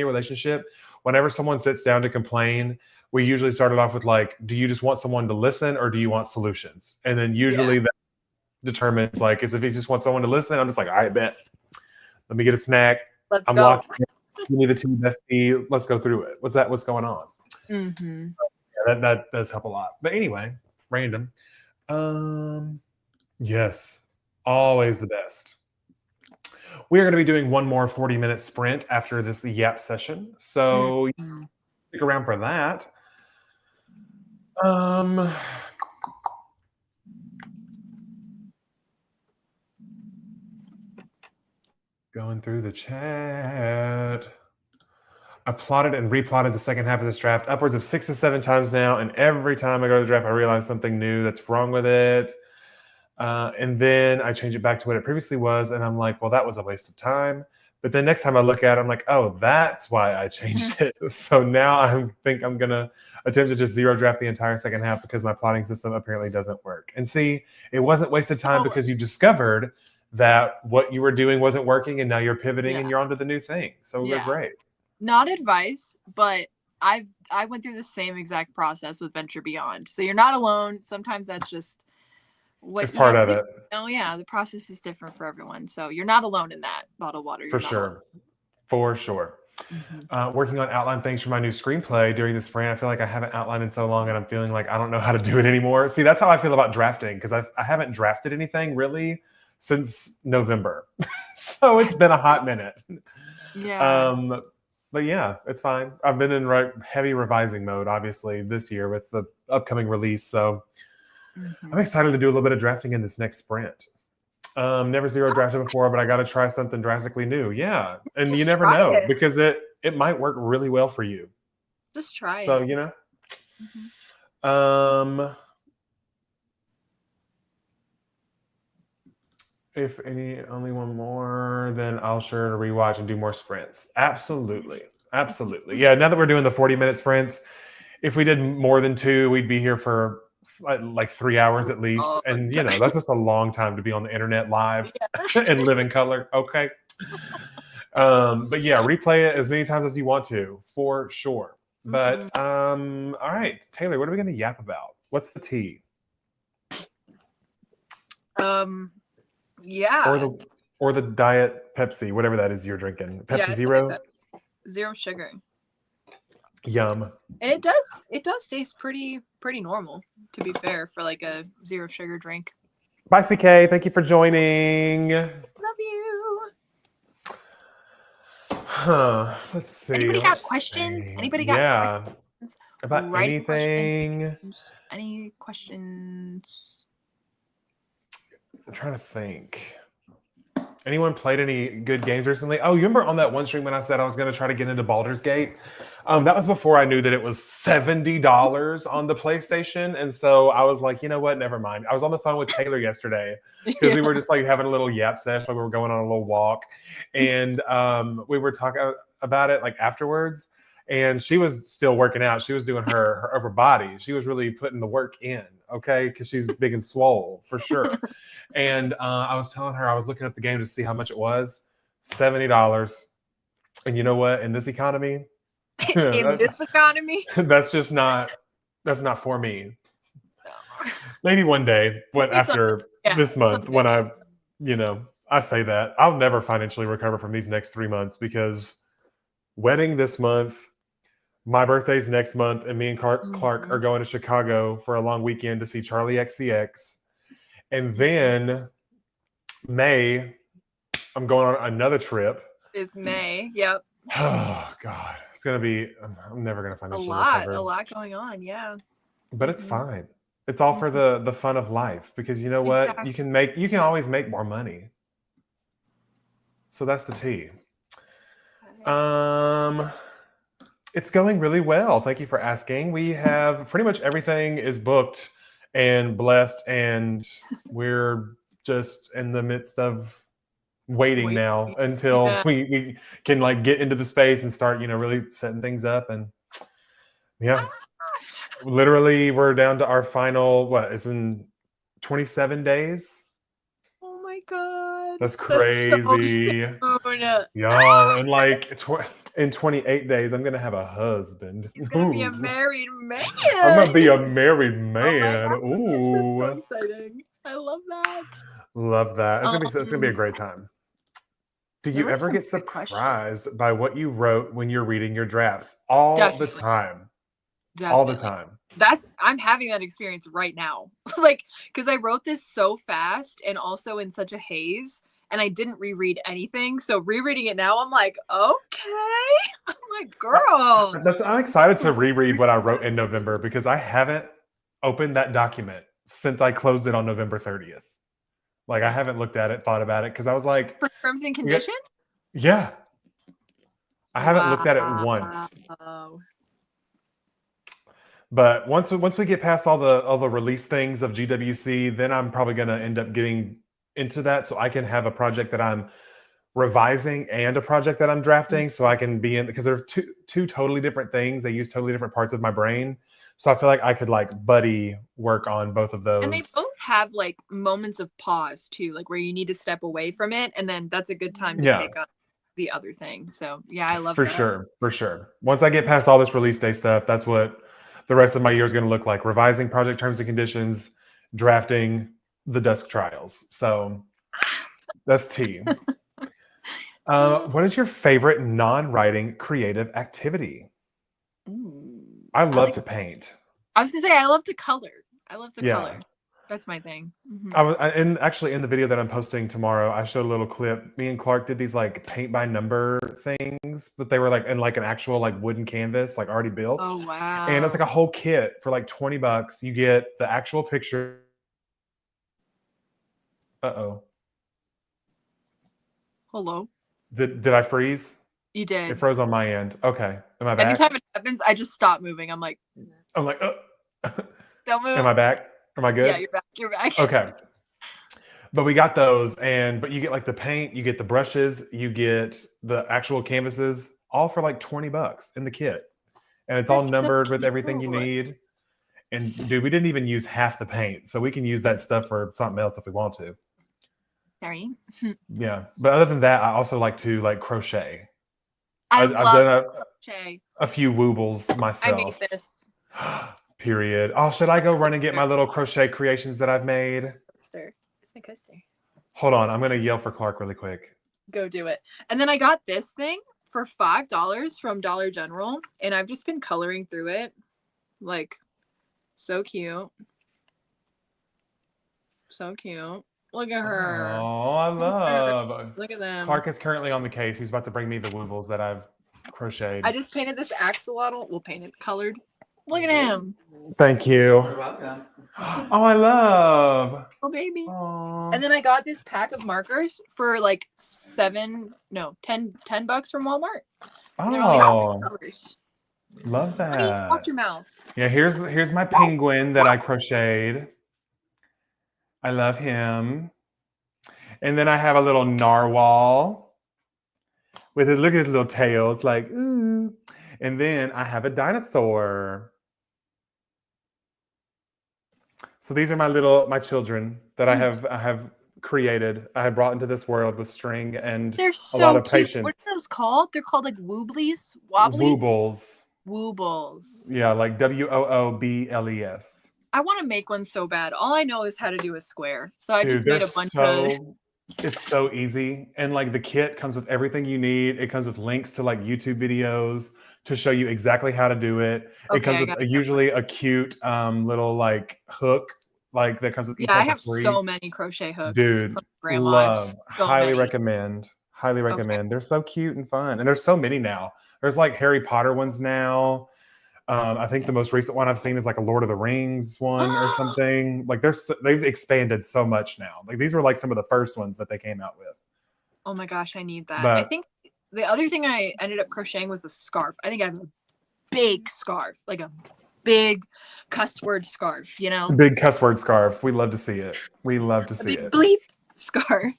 Speaker 1: relationship. Whenever someone sits down to complain, we usually start it off with like, do you just want someone to listen or do you want solutions? And then
Speaker 2: Yeah.
Speaker 1: usually that determines like, is if he just wants someone to listen, I'm just like, I bet. Let me get a snack.
Speaker 2: Let's
Speaker 1: I'm
Speaker 2: go.
Speaker 1: locked in. Give me the tea, bestie. Let's go through it. What's that? What's going on?
Speaker 2: Mm-hmm.
Speaker 1: Yeah, that does help a lot. But anyway, random. Um, yes, always the best. We are going to be doing one more 40-minute sprint after this yap session. So
Speaker 2: Mm-hmm.
Speaker 1: stick around for that. Um, going through the chat. I plotted and replotted the second half of this draft upwards of 6 to 7 times now, and every time I go to the draft, I realize something new that's wrong with it. And then I change it back to what it previously was, and I'm like, well, that was a waste of time. But then next time I look at it, I'm like, oh, that's why I changed it. So now I think I'm going to attempt to just zero draft the entire second half because my plotting system apparently doesn't work. And see, it wasn't wasted time
Speaker 2: Oh,
Speaker 1: because you discovered that what you were doing wasn't working, and now you're pivoting
Speaker 2: yeah.
Speaker 1: and you're onto the new thing. So we're
Speaker 2: Yeah.
Speaker 1: great.
Speaker 2: Not advice, but I went through the same exact process with Venture Beyond. So you're not alone. Sometimes that's just what
Speaker 1: It's
Speaker 2: you
Speaker 1: part
Speaker 2: have
Speaker 1: of
Speaker 2: to do.
Speaker 1: it.
Speaker 2: Oh yeah, the process is different for everyone. So you're not alone in that. Bottled water, you're
Speaker 1: For
Speaker 2: not alone.
Speaker 1: sure. For sure. Working on outline things for my new screenplay during the sprint. I feel like I haven't outlined in so long, and I'm feeling like I don't know how to do it anymore. See, that's how I feel about drafting because I haven't drafted anything really since November, so it's been a hot minute.
Speaker 2: Yeah.
Speaker 1: But yeah, it's fine. I've been in heavy revising mode, obviously, this year with the upcoming release. So I'm excited to do a little bit of drafting in this next sprint. Never zero drafted before, but I got to try something drastically new. Yeah, and you
Speaker 2: Just
Speaker 1: never
Speaker 2: try
Speaker 1: know
Speaker 2: it.
Speaker 1: because it might work really well for you.
Speaker 2: Just try
Speaker 1: So
Speaker 2: it.
Speaker 1: you know.
Speaker 2: Mhm.
Speaker 1: If only one more, then I'll sure to rewatch and do more sprints. Absolutely. Absolutely. Yeah, now that we're doing the 40-minute sprints, if we did more than 2, we'd be here for like 3 hours at least. And you know, that's just a long time to be on the internet live and live in color. Okay. But yeah, replay it as many times as you want to, for sure. But all right, Taylor, what are we going to yap about? What's the tea?
Speaker 2: Yeah.
Speaker 1: Or the diet Pepsi, whatever that is you're drinking. Pepsi Zero.
Speaker 2: Zero sugar.
Speaker 1: Yum.
Speaker 2: And it does taste pretty normal, to be fair, for like a zero sugar drink.
Speaker 1: Bye, CK. Thank you for joining.
Speaker 2: Love you.
Speaker 1: Let's see.
Speaker 2: Anybody got questions? Anybody got questions?
Speaker 1: About anything?
Speaker 2: Questions. Any questions?
Speaker 1: I'm trying to think. Anyone played any good games recently? Oh, you remember on that one stream when I said I was going to try to get into Baldur's Gate? That was before I knew that it was $70 on the PlayStation. And so I was like, you know what? Never mind. I was on the phone with Taylor yesterday because we were just like having a little yap session. Like we were going on a little walk. And we were talking about it like afterwards. And she was still working out. She was doing her upper body. She was really putting the work in, okay? Because she's big and swole for sure. And I was telling her I was looking at the game to see how much it was. $70. And you know what? In this economy,
Speaker 2: that's
Speaker 1: just not for me. Maybe one day, after this month, when I say that I'll never financially recover from these next 3 months because wedding this month, my birthday's next month, and me and Clark are going to Chicago for a long weekend to see Charlie XCX. And then May, I'm going on another trip.
Speaker 2: Is May, yep.
Speaker 1: Oh God, it's gonna be. I'm never gonna financially recover.
Speaker 2: A lot going on, yeah.
Speaker 1: But it's fine. It's all for the fun of life because you know what?
Speaker 2: Exactly.
Speaker 1: You can always make more money. So that's the tea.
Speaker 2: Nice.
Speaker 1: It's going really well. Thank you for asking. We have pretty much everything is booked and blessed, and we're just in the midst of waiting
Speaker 2: Wait,
Speaker 1: now until
Speaker 2: yeah.
Speaker 1: we can like get into the space and start, really setting things up. And yeah, literally we're down to our final, what is in 27 days?
Speaker 2: Oh my god.
Speaker 1: That's
Speaker 2: That's so
Speaker 1: crazy.
Speaker 2: soon.
Speaker 1: Y'all, and like in 28 days, I'm gonna have a husband.
Speaker 2: He's gonna be a
Speaker 1: Ooh.
Speaker 2: married man.
Speaker 1: I'm gonna be a married
Speaker 2: Oh my
Speaker 1: man.
Speaker 2: gosh, that's so
Speaker 1: Ooh.
Speaker 2: exciting. I love that.
Speaker 1: Love that. It's gonna be a
Speaker 2: Um,
Speaker 1: great time. Do
Speaker 2: there
Speaker 1: you
Speaker 2: were
Speaker 1: ever
Speaker 2: some
Speaker 1: get
Speaker 2: good questions.
Speaker 1: surprised by what you wrote when you're reading your drafts? All the
Speaker 2: Definitely,
Speaker 1: time. All the
Speaker 2: definitely.
Speaker 1: time.
Speaker 2: I'm having that experience right now. Like, because I wrote this so fast and also in such a haze, and I didn't reread anything. So rereading it now, I'm like, okay. I'm like, girl.
Speaker 1: I'm excited to reread what I wrote in November because I haven't opened that document since I closed it on November 30th. Like I haven't looked at it, thought about it, because I was like,
Speaker 2: For terms and
Speaker 1: yeah,
Speaker 2: conditions?
Speaker 1: yeah, I haven't looked at it once.
Speaker 2: Wow.
Speaker 1: But once we get past all the release things of GWC, then I'm probably gonna end up getting into that so I can have a project that I'm revising and a project that I'm drafting, so I can be in, because they're two totally different things. They use totally different parts of my brain. So I feel like I could like buddy work on both of
Speaker 2: And they
Speaker 1: those.
Speaker 2: both have like moments of pause too, like where you need to step away from it, and then that's a good time to
Speaker 1: Yeah,
Speaker 2: pick up the other thing. So yeah, I love
Speaker 1: for
Speaker 2: that.
Speaker 1: sure, for sure. Once I get past all this release day stuff, that's what the rest of my year is going to look like: revising project terms and conditions, drafting the desk trials. So that's T. What is your favorite non-writing creative activity?
Speaker 2: Ooh,
Speaker 1: I
Speaker 2: I
Speaker 1: love
Speaker 2: like.
Speaker 1: to paint.
Speaker 2: I was gonna say I love to color. I love to
Speaker 1: Yeah.
Speaker 2: color. That's my thing.
Speaker 1: Actually in the video that I'm posting tomorrow, I showed a little clip. Me and Clark did these like paint by number things, but they were like in like an actual like wooden canvas, like already built.
Speaker 2: Oh
Speaker 1: And it's like
Speaker 2: wow.
Speaker 1: a whole kit for like $20. You get the actual picture. Uh-oh.
Speaker 2: Hello.
Speaker 1: Did I freeze?
Speaker 2: You
Speaker 1: It
Speaker 2: did.
Speaker 1: froze on my end. Okay. Am I back?
Speaker 2: Anytime it happens, I just stop moving. I'm like,
Speaker 1: I'm like,
Speaker 2: don't
Speaker 1: am
Speaker 2: move.
Speaker 1: I back? Am I
Speaker 2: Yeah,
Speaker 1: good?
Speaker 2: you're back. You're back.
Speaker 1: Okay. But we got those, but you get like the paint, you get the brushes, you get the actual canvases, all for like $20 in the kit. And it's all
Speaker 2: That's so
Speaker 1: numbered with
Speaker 2: cute.
Speaker 1: everything you need. And dude, we didn't even use half the paint. So we can use that stuff for something else if we want to.
Speaker 2: Sorry.
Speaker 1: Yeah. But other than that, I also like to like crochet.
Speaker 2: I
Speaker 1: I've
Speaker 2: love
Speaker 1: done
Speaker 2: to crochet.
Speaker 1: a few woobles
Speaker 2: I made
Speaker 1: myself.
Speaker 2: this.
Speaker 1: Period. Oh, should
Speaker 2: It's
Speaker 1: I
Speaker 2: like
Speaker 1: go
Speaker 2: a
Speaker 1: run and get my little crochet creations that I've made?
Speaker 2: coaster. It's a coaster.
Speaker 1: Hold on. I'm going to yell for Clark really quick.
Speaker 2: Go do it. And then I got this thing for $5 from Dollar General, and I've just been coloring through it. Like, so cute. So cute. Look at her.
Speaker 1: Oh, I
Speaker 2: Look at her.
Speaker 1: love.
Speaker 2: Look at them.
Speaker 1: Clark is currently on the case. He's about to bring me the woobles that I've crocheted.
Speaker 2: I just painted this axolotl. Well, painted, colored. Look at him.
Speaker 1: Thank you.
Speaker 3: You're welcome.
Speaker 1: Oh, I love.
Speaker 2: Oh, baby.
Speaker 1: Aww.
Speaker 2: And then I got this pack of markers for like $10 from Walmart. And they're all
Speaker 1: Oh,
Speaker 2: colors.
Speaker 1: love
Speaker 2: Honey, watch
Speaker 1: that.
Speaker 2: your mouth.
Speaker 1: Yeah, here's my penguin that I crocheted. I love him. And then I have a little narwhal with his, look at his little tail. It's like, ooh. And then I have a dinosaur. So these are my children that I have created. I have brought into this world with string and
Speaker 2: They're
Speaker 1: a lot
Speaker 2: so
Speaker 1: of
Speaker 2: cute. What
Speaker 1: patience.
Speaker 2: are those called? They're called like wooblies? Wobblies?
Speaker 1: Woobles.
Speaker 2: Woobles.
Speaker 1: Yeah, like WOOBLES.
Speaker 2: I want to make one so bad. All I know is how to do a square. So I
Speaker 1: Dude,
Speaker 2: just
Speaker 1: they're
Speaker 2: made a bunch of.
Speaker 1: it's so easy. And like the kit comes with everything you need. It comes with links to like YouTube videos to show you exactly how to do it. It comes
Speaker 2: Okay, I
Speaker 1: with
Speaker 2: got
Speaker 1: usually a cute little like hook like that comes with each
Speaker 2: Yeah, I
Speaker 1: one for
Speaker 2: have
Speaker 1: free.
Speaker 2: so many crochet hooks
Speaker 1: Dude,
Speaker 2: from grandma.
Speaker 1: love,
Speaker 2: So
Speaker 1: highly
Speaker 2: many.
Speaker 1: recommend. Highly
Speaker 2: Okay.
Speaker 1: recommend. They're so cute and fun. And there's so many now. There's like Harry Potter ones now. I think the most recent one I've seen is like a Lord of the Rings one or something. Like they've expanded so much now. Like these were like some of the first ones that they came out with.
Speaker 2: Oh my gosh, I need that. I
Speaker 1: But
Speaker 2: think the other thing I ended up crocheting was a scarf. I think I have a big scarf, like a big cuss word scarf, you know?
Speaker 1: Big cuss word scarf. We love to see it. We love to
Speaker 2: A
Speaker 1: see
Speaker 2: big
Speaker 1: it.
Speaker 2: bleep scarf.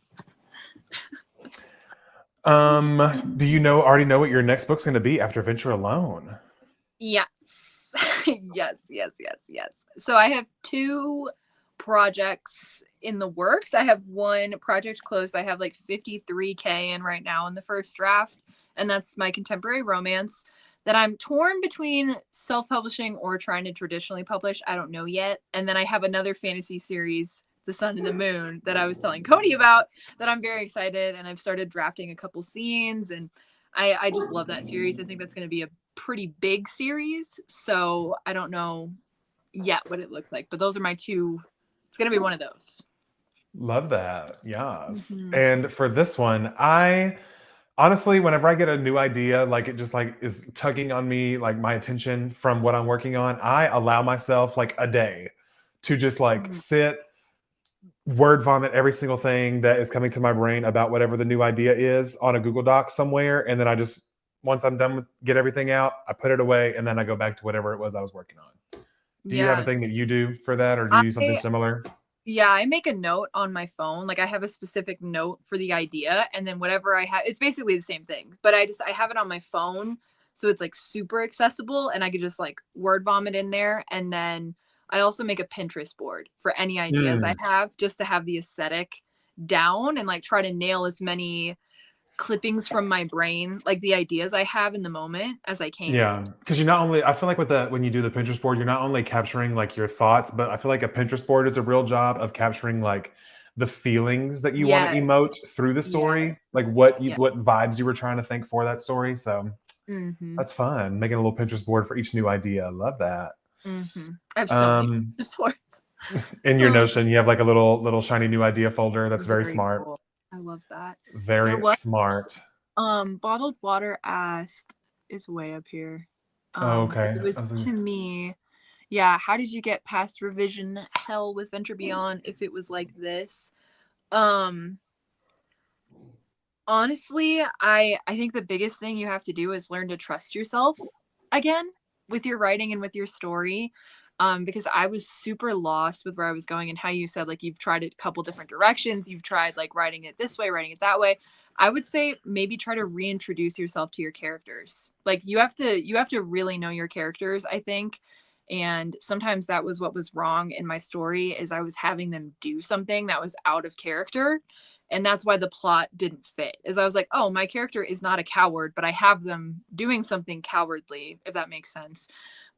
Speaker 1: Do you already know what your next book's going to be after Venture Alone?
Speaker 2: Yes. yes. So I have 2 projects in the works. I have one project close. I have like 53K in right now in the first draft, and that's my contemporary romance that I'm torn between self-publishing or trying to traditionally publish. I don't know yet. And then I have another fantasy series, The Sun and the Moon, that I was telling Cody about, that I'm very excited, and I've started drafting a couple scenes, and I just love that series. I think that's going to be a pretty big series, so I don't know yet what it looks like, but those are my 2. It's going to be one of those.
Speaker 1: Love that. Yes.
Speaker 2: Mhm.
Speaker 1: And for this one, I honestly, whenever I get a new idea, like it just like is tugging on me, like my attention from what I'm working on, I allow myself like a day to just like
Speaker 2: Mhm.
Speaker 1: sit, word vomit every single thing that is coming to my brain about whatever the new idea is on a Google Doc somewhere. And then I just, once I'm done with get everything out, I put it away and then I go back to whatever it was I was working on. Do you have a
Speaker 2: Yeah.
Speaker 1: thing that you do for that, or do you use something
Speaker 2: I
Speaker 1: similar?
Speaker 2: Yeah, I make a note on my phone. Like I have a specific note for the idea, and then whatever I have, it's basically the same thing, but I have it on my phone, so it's like super accessible, and I could just like word vomit in there. And then I also make a Pinterest board for any ideas I
Speaker 1: Mm.
Speaker 2: have, just to have the aesthetic down and like try to nail as many clippings from my brain, like the ideas I have in the moment, as I can.
Speaker 1: Yeah, because you not only I feel like with the when you do the Pinterest board, you're not only capturing like your thoughts, but I feel like a Pinterest board is a real job of capturing like the feelings that you want to emote
Speaker 2: Yes.
Speaker 1: through the
Speaker 2: Yeah.
Speaker 1: story, like what
Speaker 2: Yeah.
Speaker 1: what vibes you were trying to think for that story. So
Speaker 2: Mm-hmm.
Speaker 1: that's fun. Making a little Pinterest board for each new idea. I love that.
Speaker 2: Mm-hmm. I have so many
Speaker 1: Um,
Speaker 2: Pinterest boards.
Speaker 1: in your
Speaker 2: Oh,
Speaker 1: Notion, you have like a little shiny new idea folder. That's very
Speaker 2: very
Speaker 1: smart.
Speaker 2: cool. I love that. There
Speaker 1: Very
Speaker 2: was
Speaker 1: smart.
Speaker 2: Bottled Water asked is way up here.
Speaker 1: Oh,
Speaker 2: But
Speaker 1: okay.
Speaker 2: it was to me, yeah, how did you get past revision hell with Venture Beyond if it was like this? Um Honestly, I think the biggest thing you have to do is learn to trust yourself again with your writing and with your story. Because I was super lost with where I was going, and how you said like you've tried a couple different directions, you've tried like writing it this way, writing it that way. I would say maybe try to reintroduce yourself to your characters. Like you have to really know your characters, I think. And sometimes that was what was wrong in my story, is I was having them do something that was out of character, and that's why the plot didn't fit. Is I was like, oh, my character is not a coward, but I have them doing something cowardly, if that makes sense.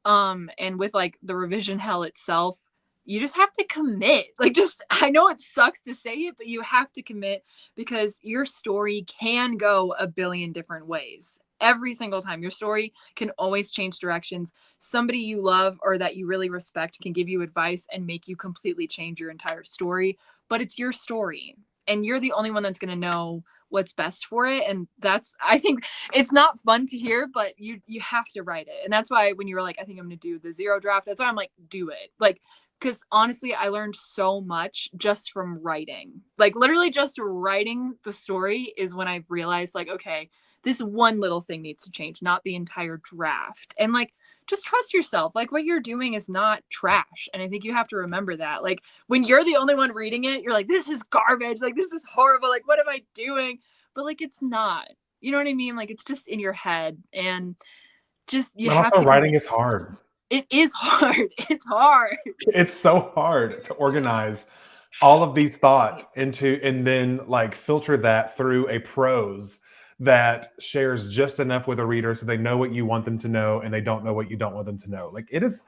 Speaker 2: And with like the revision hell itself, you just have to commit. Like, just, I know it sucks to say it, but you have to commit, because your story can go a billion different ways every single time. Your story can always change directions. Somebody you love or that you really respect can give you advice and make you completely change your entire story, but it's your story, and you're the only one that's going to know what's best for it. And that's, I think, it's not fun to hear, but you have to write it. And that's why when you were like, I think I'm going to do the 0 draft, that's why I'm like, do it. Like, because honestly, I learned so much just from writing. Like, literally just writing the story is when I realized, like, okay, this one little thing needs to change, not the entire draft. And like, just trust yourself. Like, what you're doing is not trash. And I think you have to remember that. Like, when you're the only one reading it, you're like, this is garbage. Like, this is horrible. Like, what am I doing? But like, it's not. You know what I mean? Like, it's just in your head. And just, you
Speaker 1: But
Speaker 2: have
Speaker 1: also
Speaker 2: to commit.
Speaker 1: writing is hard.
Speaker 2: It is hard. It's hard.
Speaker 1: It's so hard to organize all of these thoughts into and then like filter that through a prose that shares just enough with a reader so they know what you want them to know and they don't know what you don't want them to know. Like it is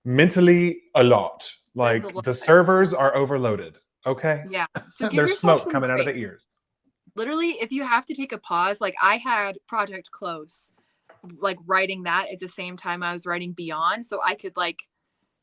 Speaker 1: mentally a lot.
Speaker 2: There's a
Speaker 1: Like
Speaker 2: lot.
Speaker 1: the servers are overloaded. Okay.
Speaker 2: Yeah. So give
Speaker 1: There's
Speaker 2: yourself
Speaker 1: smoke
Speaker 2: some
Speaker 1: coming out of the
Speaker 2: grace.
Speaker 1: ears.
Speaker 2: Literally, if you have to take a pause, like I had Project Close, like writing that at the same time I was writing Beyond, so I could like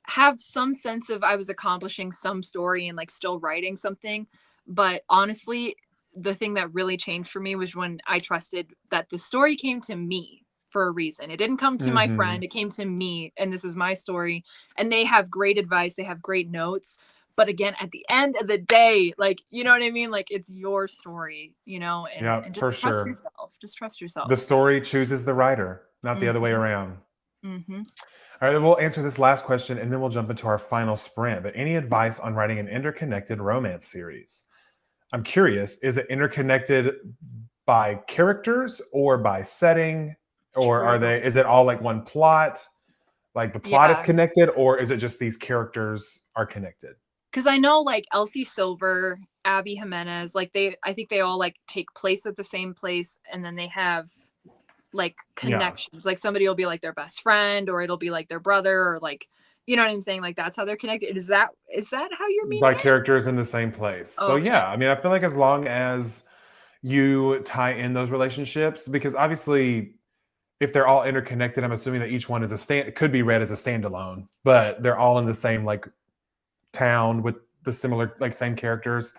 Speaker 2: have some sense of I was accomplishing some story and like still writing something. But honestly, the thing that really changed for me was when I trusted that the story came to me for a reason. It didn't come to my
Speaker 1: Mhm.
Speaker 2: friend, it came to me, and this is my story. And they have great advice, they have great notes. But again, at the end of the day, like, you know what I mean? Like, it's your story, you know,
Speaker 1: Yeah,
Speaker 2: and just
Speaker 1: for
Speaker 2: trust
Speaker 1: sure.
Speaker 2: yourself. Just trust
Speaker 1: The
Speaker 2: yourself.
Speaker 1: story chooses the writer, not the other way
Speaker 2: Mhm.
Speaker 1: around.
Speaker 2: Mm-hmm.
Speaker 1: All right, then we'll answer this last question and then we'll jump into our final sprint. But any advice on writing an interconnected romance series? I'm curious, is it interconnected by characters or by setting? Or
Speaker 2: True.
Speaker 1: is it all like one plot? Like the plot is
Speaker 2: Yeah.
Speaker 1: connected, or is it just these characters are connected?
Speaker 2: Because I know like Elsie Silver, Abby Jimenez, like I think they all like take place at the same place, and then they have like
Speaker 1: Yeah.
Speaker 2: connections. Like somebody will be like their best friend, or it'll be like their brother, or like, you know what I'm saying? Like that's how they're connected. Is that how you're meaning
Speaker 1: By
Speaker 2: it?
Speaker 1: characters in the same place. So
Speaker 2: Okay.
Speaker 1: yeah, I mean, I feel like as long as you tie in those relationships, because obviously if they're all interconnected, I'm assuming that each one is it could be read as a standalone, but they're all in the same like town with the similar like same characters.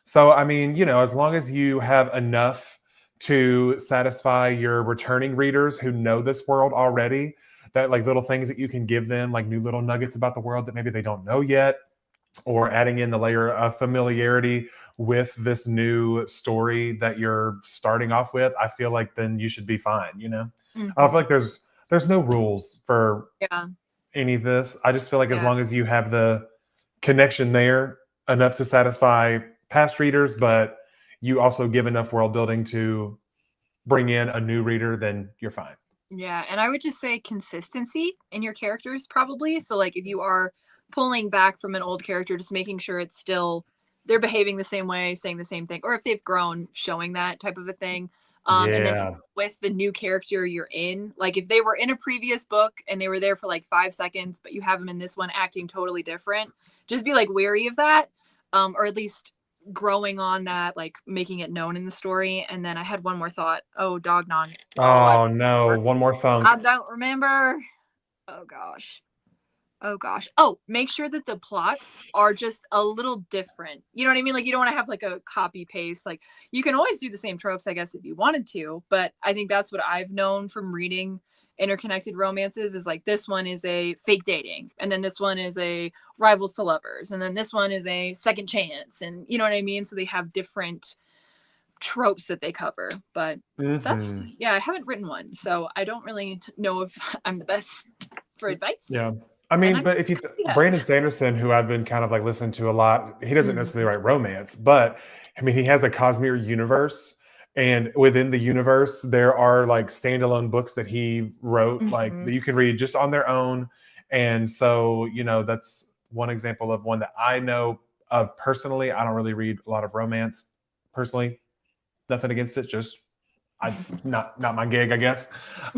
Speaker 1: So I mean, as long as you have enough to satisfy your returning readers who know this world already, that like little things that you can give them, like new little nuggets about the world that maybe they don't know yet, or adding in the layer of familiarity with this new story that you're starting off with, I feel like then you should be fine. I don't feel
Speaker 2: Hmm.
Speaker 1: like there's no rules for
Speaker 2: Yeah.
Speaker 1: any of this. I just feel like as
Speaker 2: Yeah.
Speaker 1: long as you have the connection there enough to satisfy past readers, but you also give enough world building to bring in a new reader, then you're fine.
Speaker 2: Yeah, and I would just say consistency in your characters probably. So like if you are pulling back from an old character, just making sure it's still they're behaving the same way, saying the same thing, or if they've grown, showing that type of a thing. And then
Speaker 1: Yeah.
Speaker 2: with the new character you're in, like if they were in a previous book and they were there for like 5 seconds, but you have them in this one acting totally different, just be like wary of that, or at least growing on that, like making it known in the story. And then I had one more thought. Oh, dog non. Oh,
Speaker 1: Oh no, one more
Speaker 2: I
Speaker 1: thunk.
Speaker 2: don't remember. Oh gosh. Oh gosh. Oh, make sure that the plots are just a little different. You know what I mean? Like you don't want to have like a copy paste. Like you can always do the same tropes, I guess, if you wanted to. But I think that's what I've known from reading interconnected romances is like this one is a fake dating, and then this one is a rivals to lovers, and then this one is a second chance, and you know what I mean? So they have different tropes that they cover. But that's
Speaker 1: Hmm.
Speaker 2: yeah, I haven't written one, so I don't really know if I'm the best for advice.
Speaker 1: Yeah. I
Speaker 2: And
Speaker 1: mean,
Speaker 2: I'm
Speaker 1: but if
Speaker 2: he
Speaker 1: Brandon
Speaker 2: has.
Speaker 1: Sanderson, who I've been kind of like listening to a lot, he doesn't necessarily
Speaker 2: Mhm.
Speaker 1: write romance, but I mean, he has a Cosmere universe. And within the universe, there are like standalone books that he wrote, like that
Speaker 2: Mhm.
Speaker 1: you can read just on their own. And so, that's one example of one that I know of personally. I don't really read a lot of romance personally. Nothing against it, just I not my gig, I guess.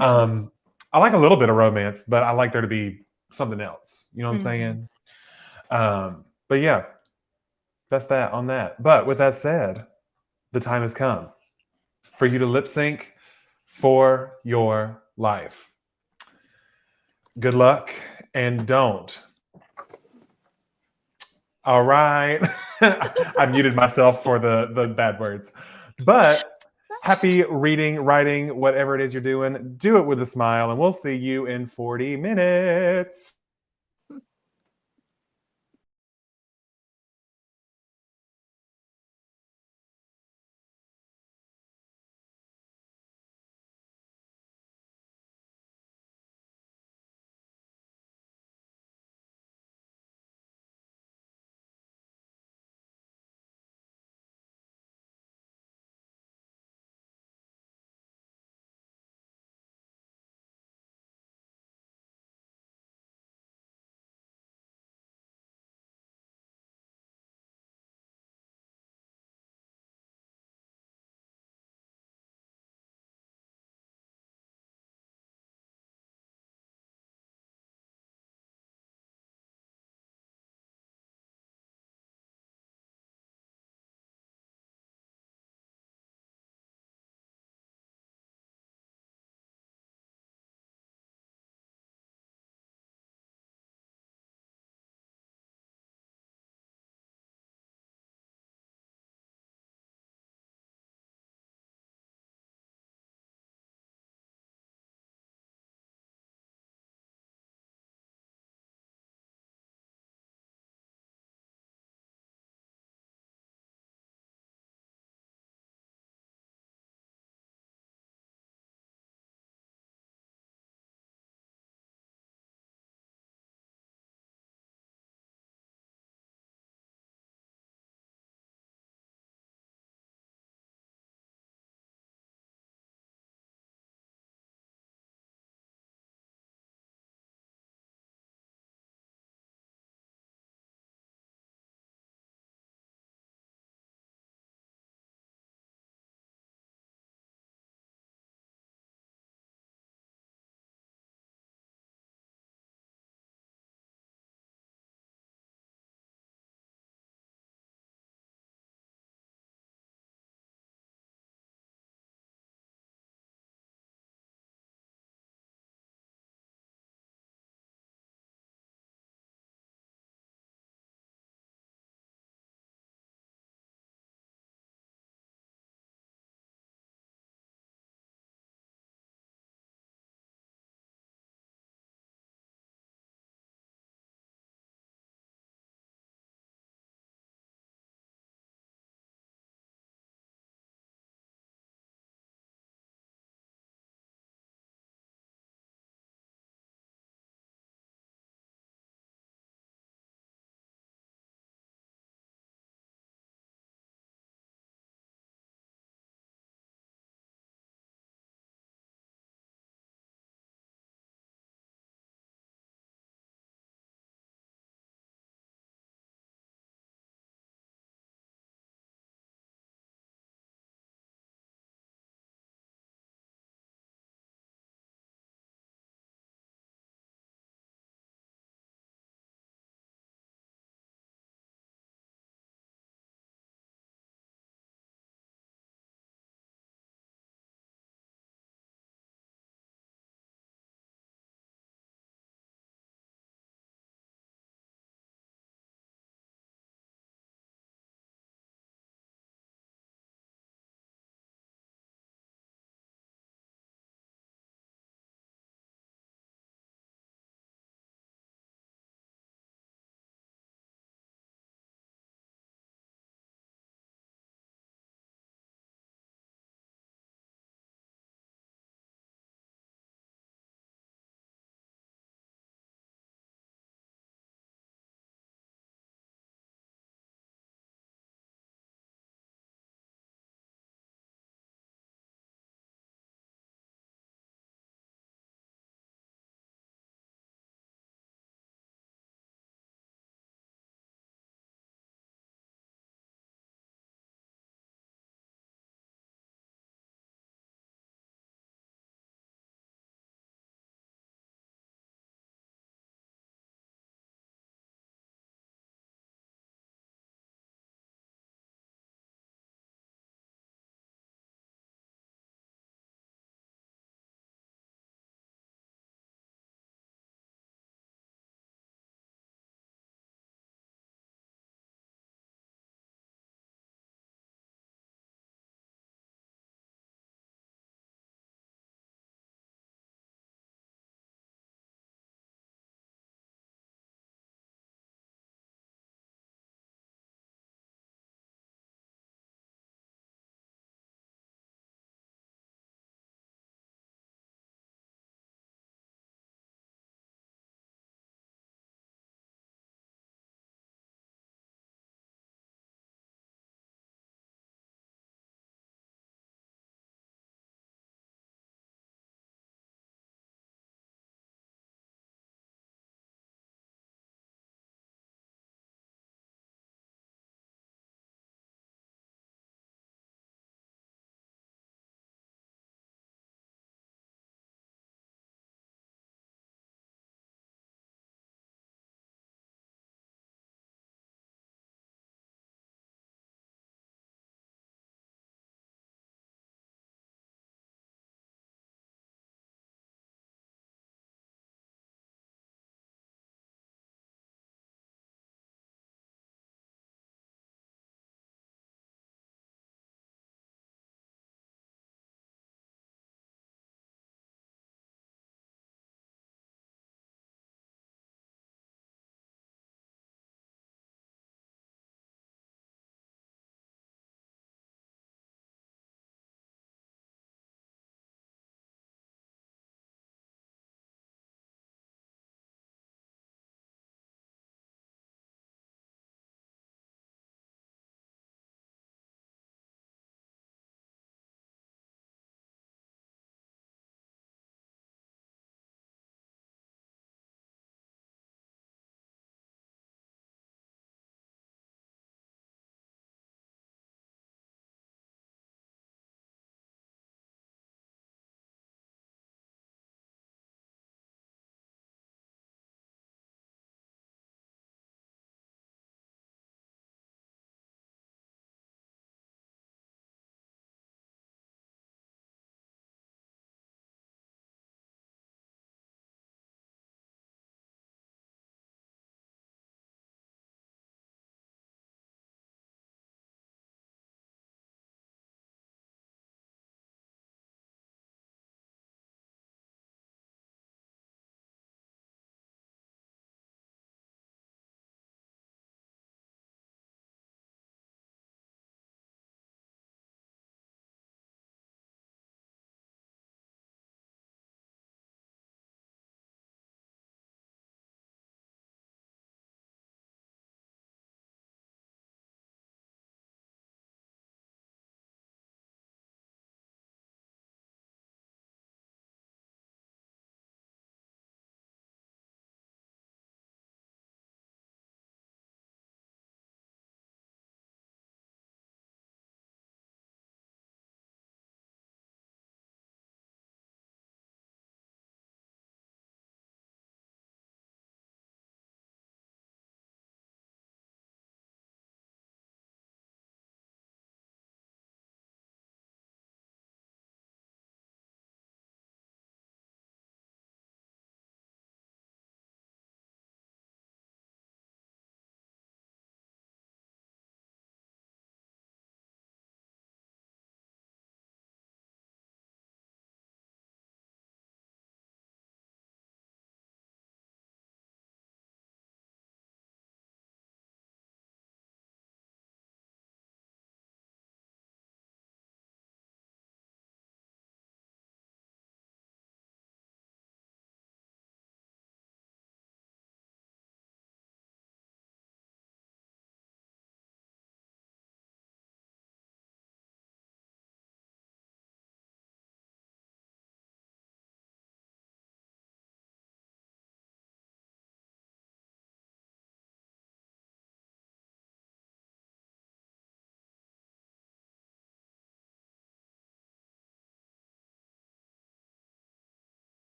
Speaker 1: Um, I like a little bit of romance, but I like there to be something else. You know what I'm
Speaker 2: Mhm.
Speaker 1: saying? But yeah, that's that on that. But with that said, the time has come for you to lip sync for your life. Good luck and don't. All right. I muted myself for the bad words. But happy reading, writing, whatever it is you're doing. Do it with a smile, and we'll see you in 40 minutes.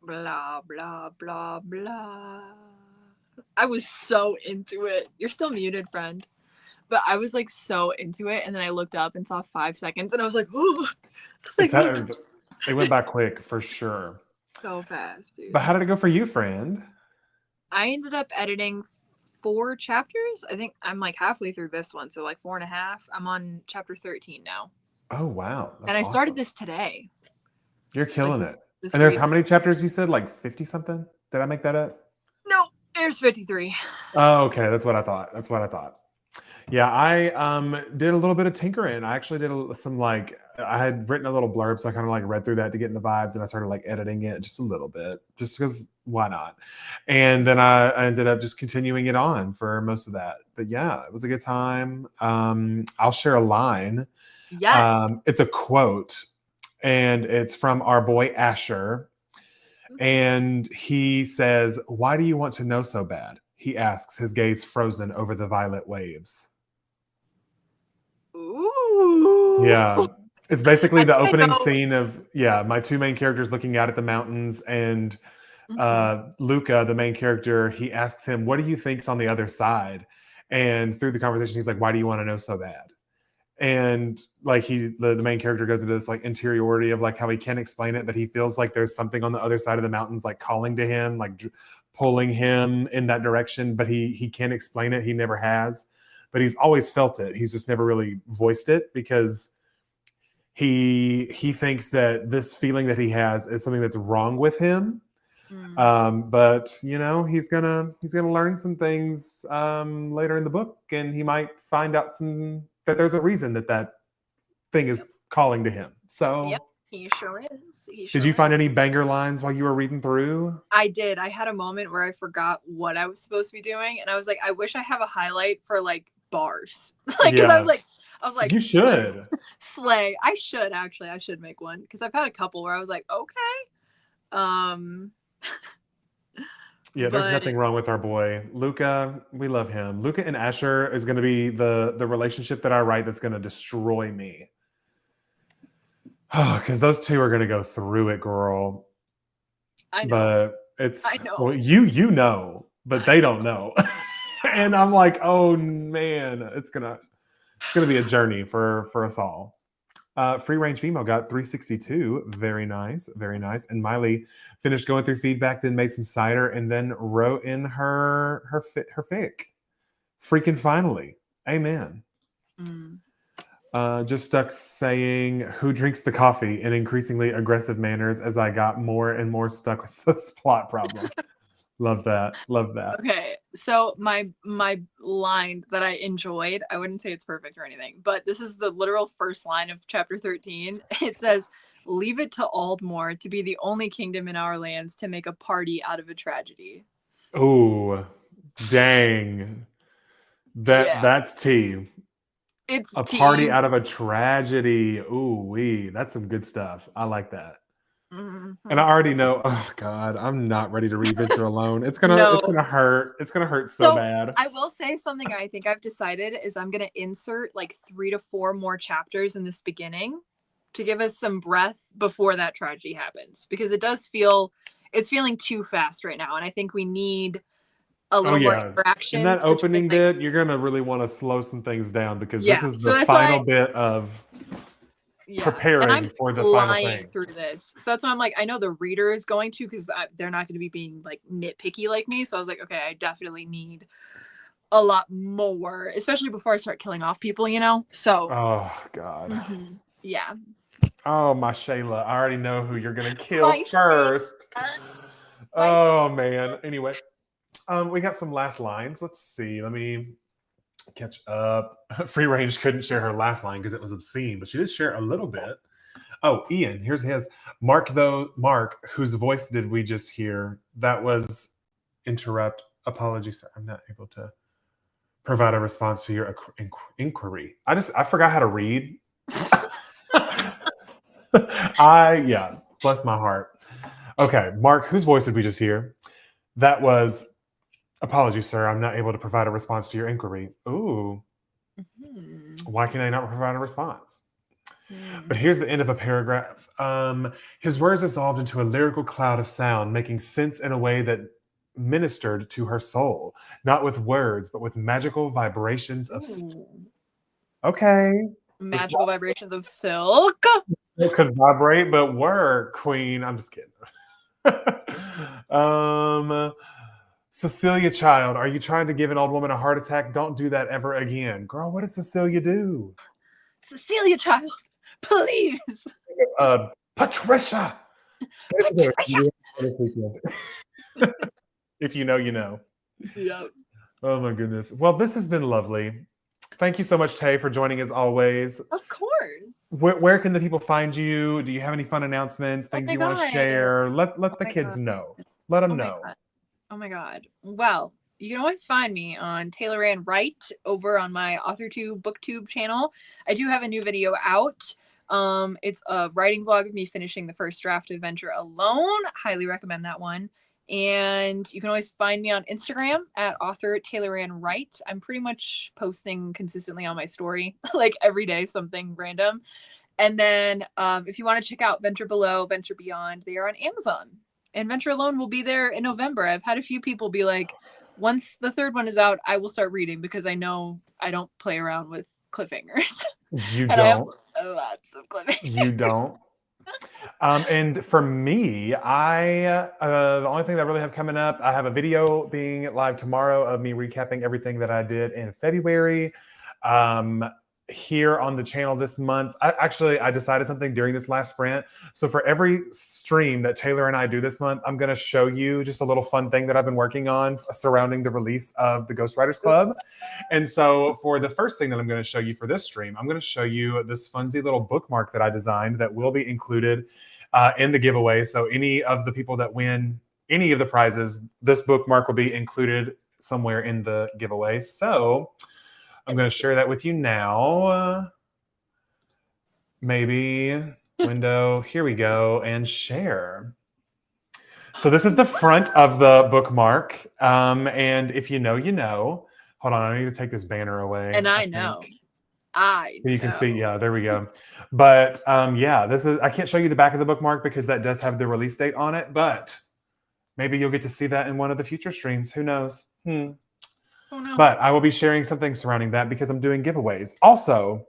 Speaker 2: Blah, blah, blah, blah. I was so into it. You're still muted, friend. But I was like so into it, and then I looked up and saw 5 seconds, and I was like, "Oh!" It's like
Speaker 1: It went by quick for sure.
Speaker 2: so fast, dude.
Speaker 1: But how did it go for you, friend?
Speaker 2: I ended up editing 4 chapters. I think I'm like halfway through this one, so like 4.5. I'm on chapter 13 now,
Speaker 1: Oh wow,
Speaker 2: and I started
Speaker 1: awesome.
Speaker 2: this today.
Speaker 1: You're killing
Speaker 2: Like,
Speaker 1: it.
Speaker 2: this
Speaker 1: And there's
Speaker 2: great-
Speaker 1: how many chapters you said? Like 50 something? Did I make that up?
Speaker 2: No, there's 53.
Speaker 1: Oh, okay. That's what I thought. Yeah, I did a little bit of tinkering. I actually did some like I had written a little blurb, so I kind of like read through that to get in the vibes, and I started like editing it just a little bit, just because why not? And then I ended up just continuing it on for most of that. But yeah, it was a good time. I'll share a line.
Speaker 2: Yes.
Speaker 1: It's a quote, and it's from our boy Asher. And he says, "Why do you want to know so bad?" He asks, his gaze frozen over the violet waves.
Speaker 2: Ooh.
Speaker 1: Yeah. It's basically the
Speaker 2: I
Speaker 1: opening
Speaker 2: know.
Speaker 1: scene of, my two main characters looking out at the mountains, and Luca, the main character, he asks him, "What do you think's on the other side?" And through the conversation, he's like, "Why do you want to know so bad?" And like the main character goes into this like interiority of like how he can't explain it, but he feels like there's something on the other side of the mountains like calling to him, like pulling him in that direction, but he can't explain it. He never has, but he's always felt it. He's just never really voiced it because he thinks that this feeling that he has is something that's wrong with him. But he's gonna learn some things later in the book, and he might find out that there's a reason that thing is calling to him. So
Speaker 2: Yep, he sure is.
Speaker 1: did you find any banger lines while you were reading through?
Speaker 2: I did. I had a moment where I forgot what I was supposed to be doing, and I was like, I wish I have a highlight for like bars. Like, because I was like,
Speaker 1: you should.
Speaker 2: Slay. I should actually. I should make one because I've had a couple where I was like, okay.
Speaker 1: Yeah, there's
Speaker 2: but
Speaker 1: nothing wrong with our boy Luca. We love him. Luca and Asher is going to be the relationship that I write that's going to destroy me. Oh, because those two are going to go through it, girl.
Speaker 2: I know.
Speaker 1: But it's
Speaker 2: I know.
Speaker 1: well, you know, but they don't know. And I'm like, oh man, it's gonna be a journey for us all. Free range female got 362. Very nice, very nice. And Miley finished going through feedback, then made some cider, and then wrote in her fic. Freaking finally, amen. Just stuck saying, "Who drinks the coffee?" in increasingly aggressive manners as I got more and more stuck with this plot problem. Love that.
Speaker 2: Okay, so my line that I enjoyed, I wouldn't say it's perfect or anything, but this is the literal first line of chapter 13. It says, "Leave it to Aldmore to be the only kingdom in our lands to make a party out of a tragedy."
Speaker 1: Oh, dang. That's tea.
Speaker 2: It's
Speaker 1: a
Speaker 2: tea.
Speaker 1: Party out of a tragedy. Ooh, that's some good stuff. I like that. And I already know, oh God, I'm not ready to read Venture Alone. It's gonna hurt. It's gonna hurt so bad.
Speaker 2: I will say something I think I've decided is I'm gonna insert like 3 to 4 more chapters in this beginning to give us some breath before that tragedy happens. Because it's feeling too fast right now. And I think we need a little more interaction.
Speaker 1: In that opening bit, you're gonna really want to slow some things down because this is the final bit of preparing for the final thing
Speaker 2: through this. So that's why I'm like, I know the reader is going to, because they're not going to be being like nitpicky like me. So I was like, okay, I definitely need a lot more, especially before I start killing off people, So
Speaker 1: oh God.
Speaker 2: Yeah.
Speaker 1: Oh my Shayla, I already know who you're gonna kill first. Oh man. Anyway, we got some last lines. Let's see. Let me catch up. Free range couldn't share her last line because it was obscene, but she did share a little bit. Oh, Ian, here's his. Mark, whose voice did we just hear? That was interrupt. Apologies, sir. I'm not able to provide a response to your inquiry. I forgot how to read. Bless my heart. Okay, Mark, whose voice did we just hear? That was Apologies, sir. I'm not able to provide a response to your inquiry. Ooh, why can I not provide a response? But here's the end of a paragraph. His words dissolved into a lyrical cloud of sound, making sense in a way that ministered to her soul, not with words, but with magical vibrations of. Okay.
Speaker 2: Magical vibrations of silk.
Speaker 1: It could vibrate, but work, queen. I'm just kidding. Cecilia Child, are you trying to give an old woman a heart attack? Don't do that ever again. Girl, what did Cecilia do?
Speaker 2: Cecilia Child, please.
Speaker 1: Patricia.
Speaker 2: Patricia.
Speaker 1: If you know, you know.
Speaker 2: Yep.
Speaker 1: Oh my goodness. Well, this has been lovely. Thank you so much, Tay, for joining as always.
Speaker 2: Of course.
Speaker 1: Where can the people find you? Do you have any fun announcements, things you want to share? Let the kids know. Let them know.
Speaker 2: Oh my God. Well, you can always find me on Taylor Ann Wright over on my AuthorTube BookTube channel. I do have a new video out. It's a writing vlog of me finishing the first draft of Venture Alone. Highly recommend that one. And you can always find me on Instagram at author Taylor Ann Wright. I'm pretty much posting consistently on my story, like every day, something random. And then if you want to check out Venture Below, Venture Beyond, they are on Amazon. And Venture Alone will be there in November. I've had a few people be like, once the third one is out, I will start reading because I know I don't play around with cliffhangers.
Speaker 1: You
Speaker 2: and
Speaker 1: don't.
Speaker 2: I have lots of cliffhangers.
Speaker 1: You don't. And for me, the only thing that I really have coming up, I have a video being live tomorrow of me recapping everything that I did in February. Here on the channel this month, I decided something during this last sprint. So for every stream that Taylor and I do this month, I'm going to show you just a little fun thing that I've been working on surrounding the release of the Ghostwriters Club. And so for the first thing that I'm going to show you for this stream, I'm going to show you this funsy little bookmark that I designed that will be included in the giveaway. So any of the people that win any of the prizes, this bookmark will be included somewhere in the giveaway. So I'm going to share that with you now. Maybe window, here we go, and share. So this is the front of the bookmark. And if you know, you know. Hold on, I need to take this banner away.
Speaker 2: And I know. So
Speaker 1: you can see, yeah, there we go. But yeah, I can't show you the back of the bookmark because that does have the release date on it, but maybe you'll get to see that in one of the future streams. Who knows?
Speaker 2: Oh, no.
Speaker 1: But I will be sharing something surrounding that because I'm doing giveaways. Also,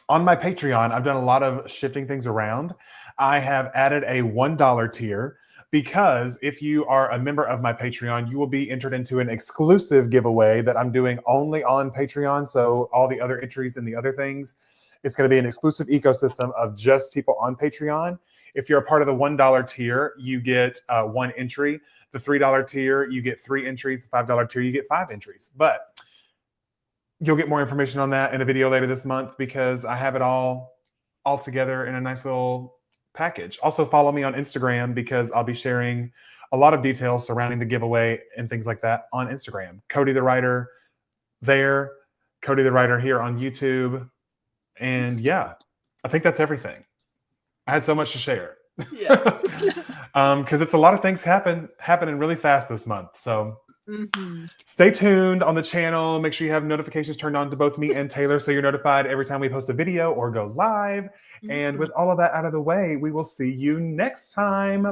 Speaker 1: on my Patreon, I've done a lot of shifting things around. I have added a $1 tier because if you are a member of my Patreon, you will be entered into an exclusive giveaway that I'm doing only on Patreon. So all the other entries and the other things, it's going to be an exclusive ecosystem of just people on Patreon. If you're a part of the $1 tier, you get one entry. The $3 tier, you get 3 entries. The $5 tier, you get 5 entries. But you'll get more information on that in a video later this month because I have it all together in a nice little package. Also follow me on Instagram because I'll be sharing a lot of details surrounding the giveaway and things like that on Instagram. Cody the Writer there, Cody the Writer here on YouTube. And yeah, I think that's everything. I had so much to share.
Speaker 2: Yes.
Speaker 1: Because it's a lot of things happening really fast this month. So stay tuned on the channel. Make sure you have notifications turned on to both me and Taylor so you're notified every time we post a video or go live. And with all of that out of the way, we will see you next time.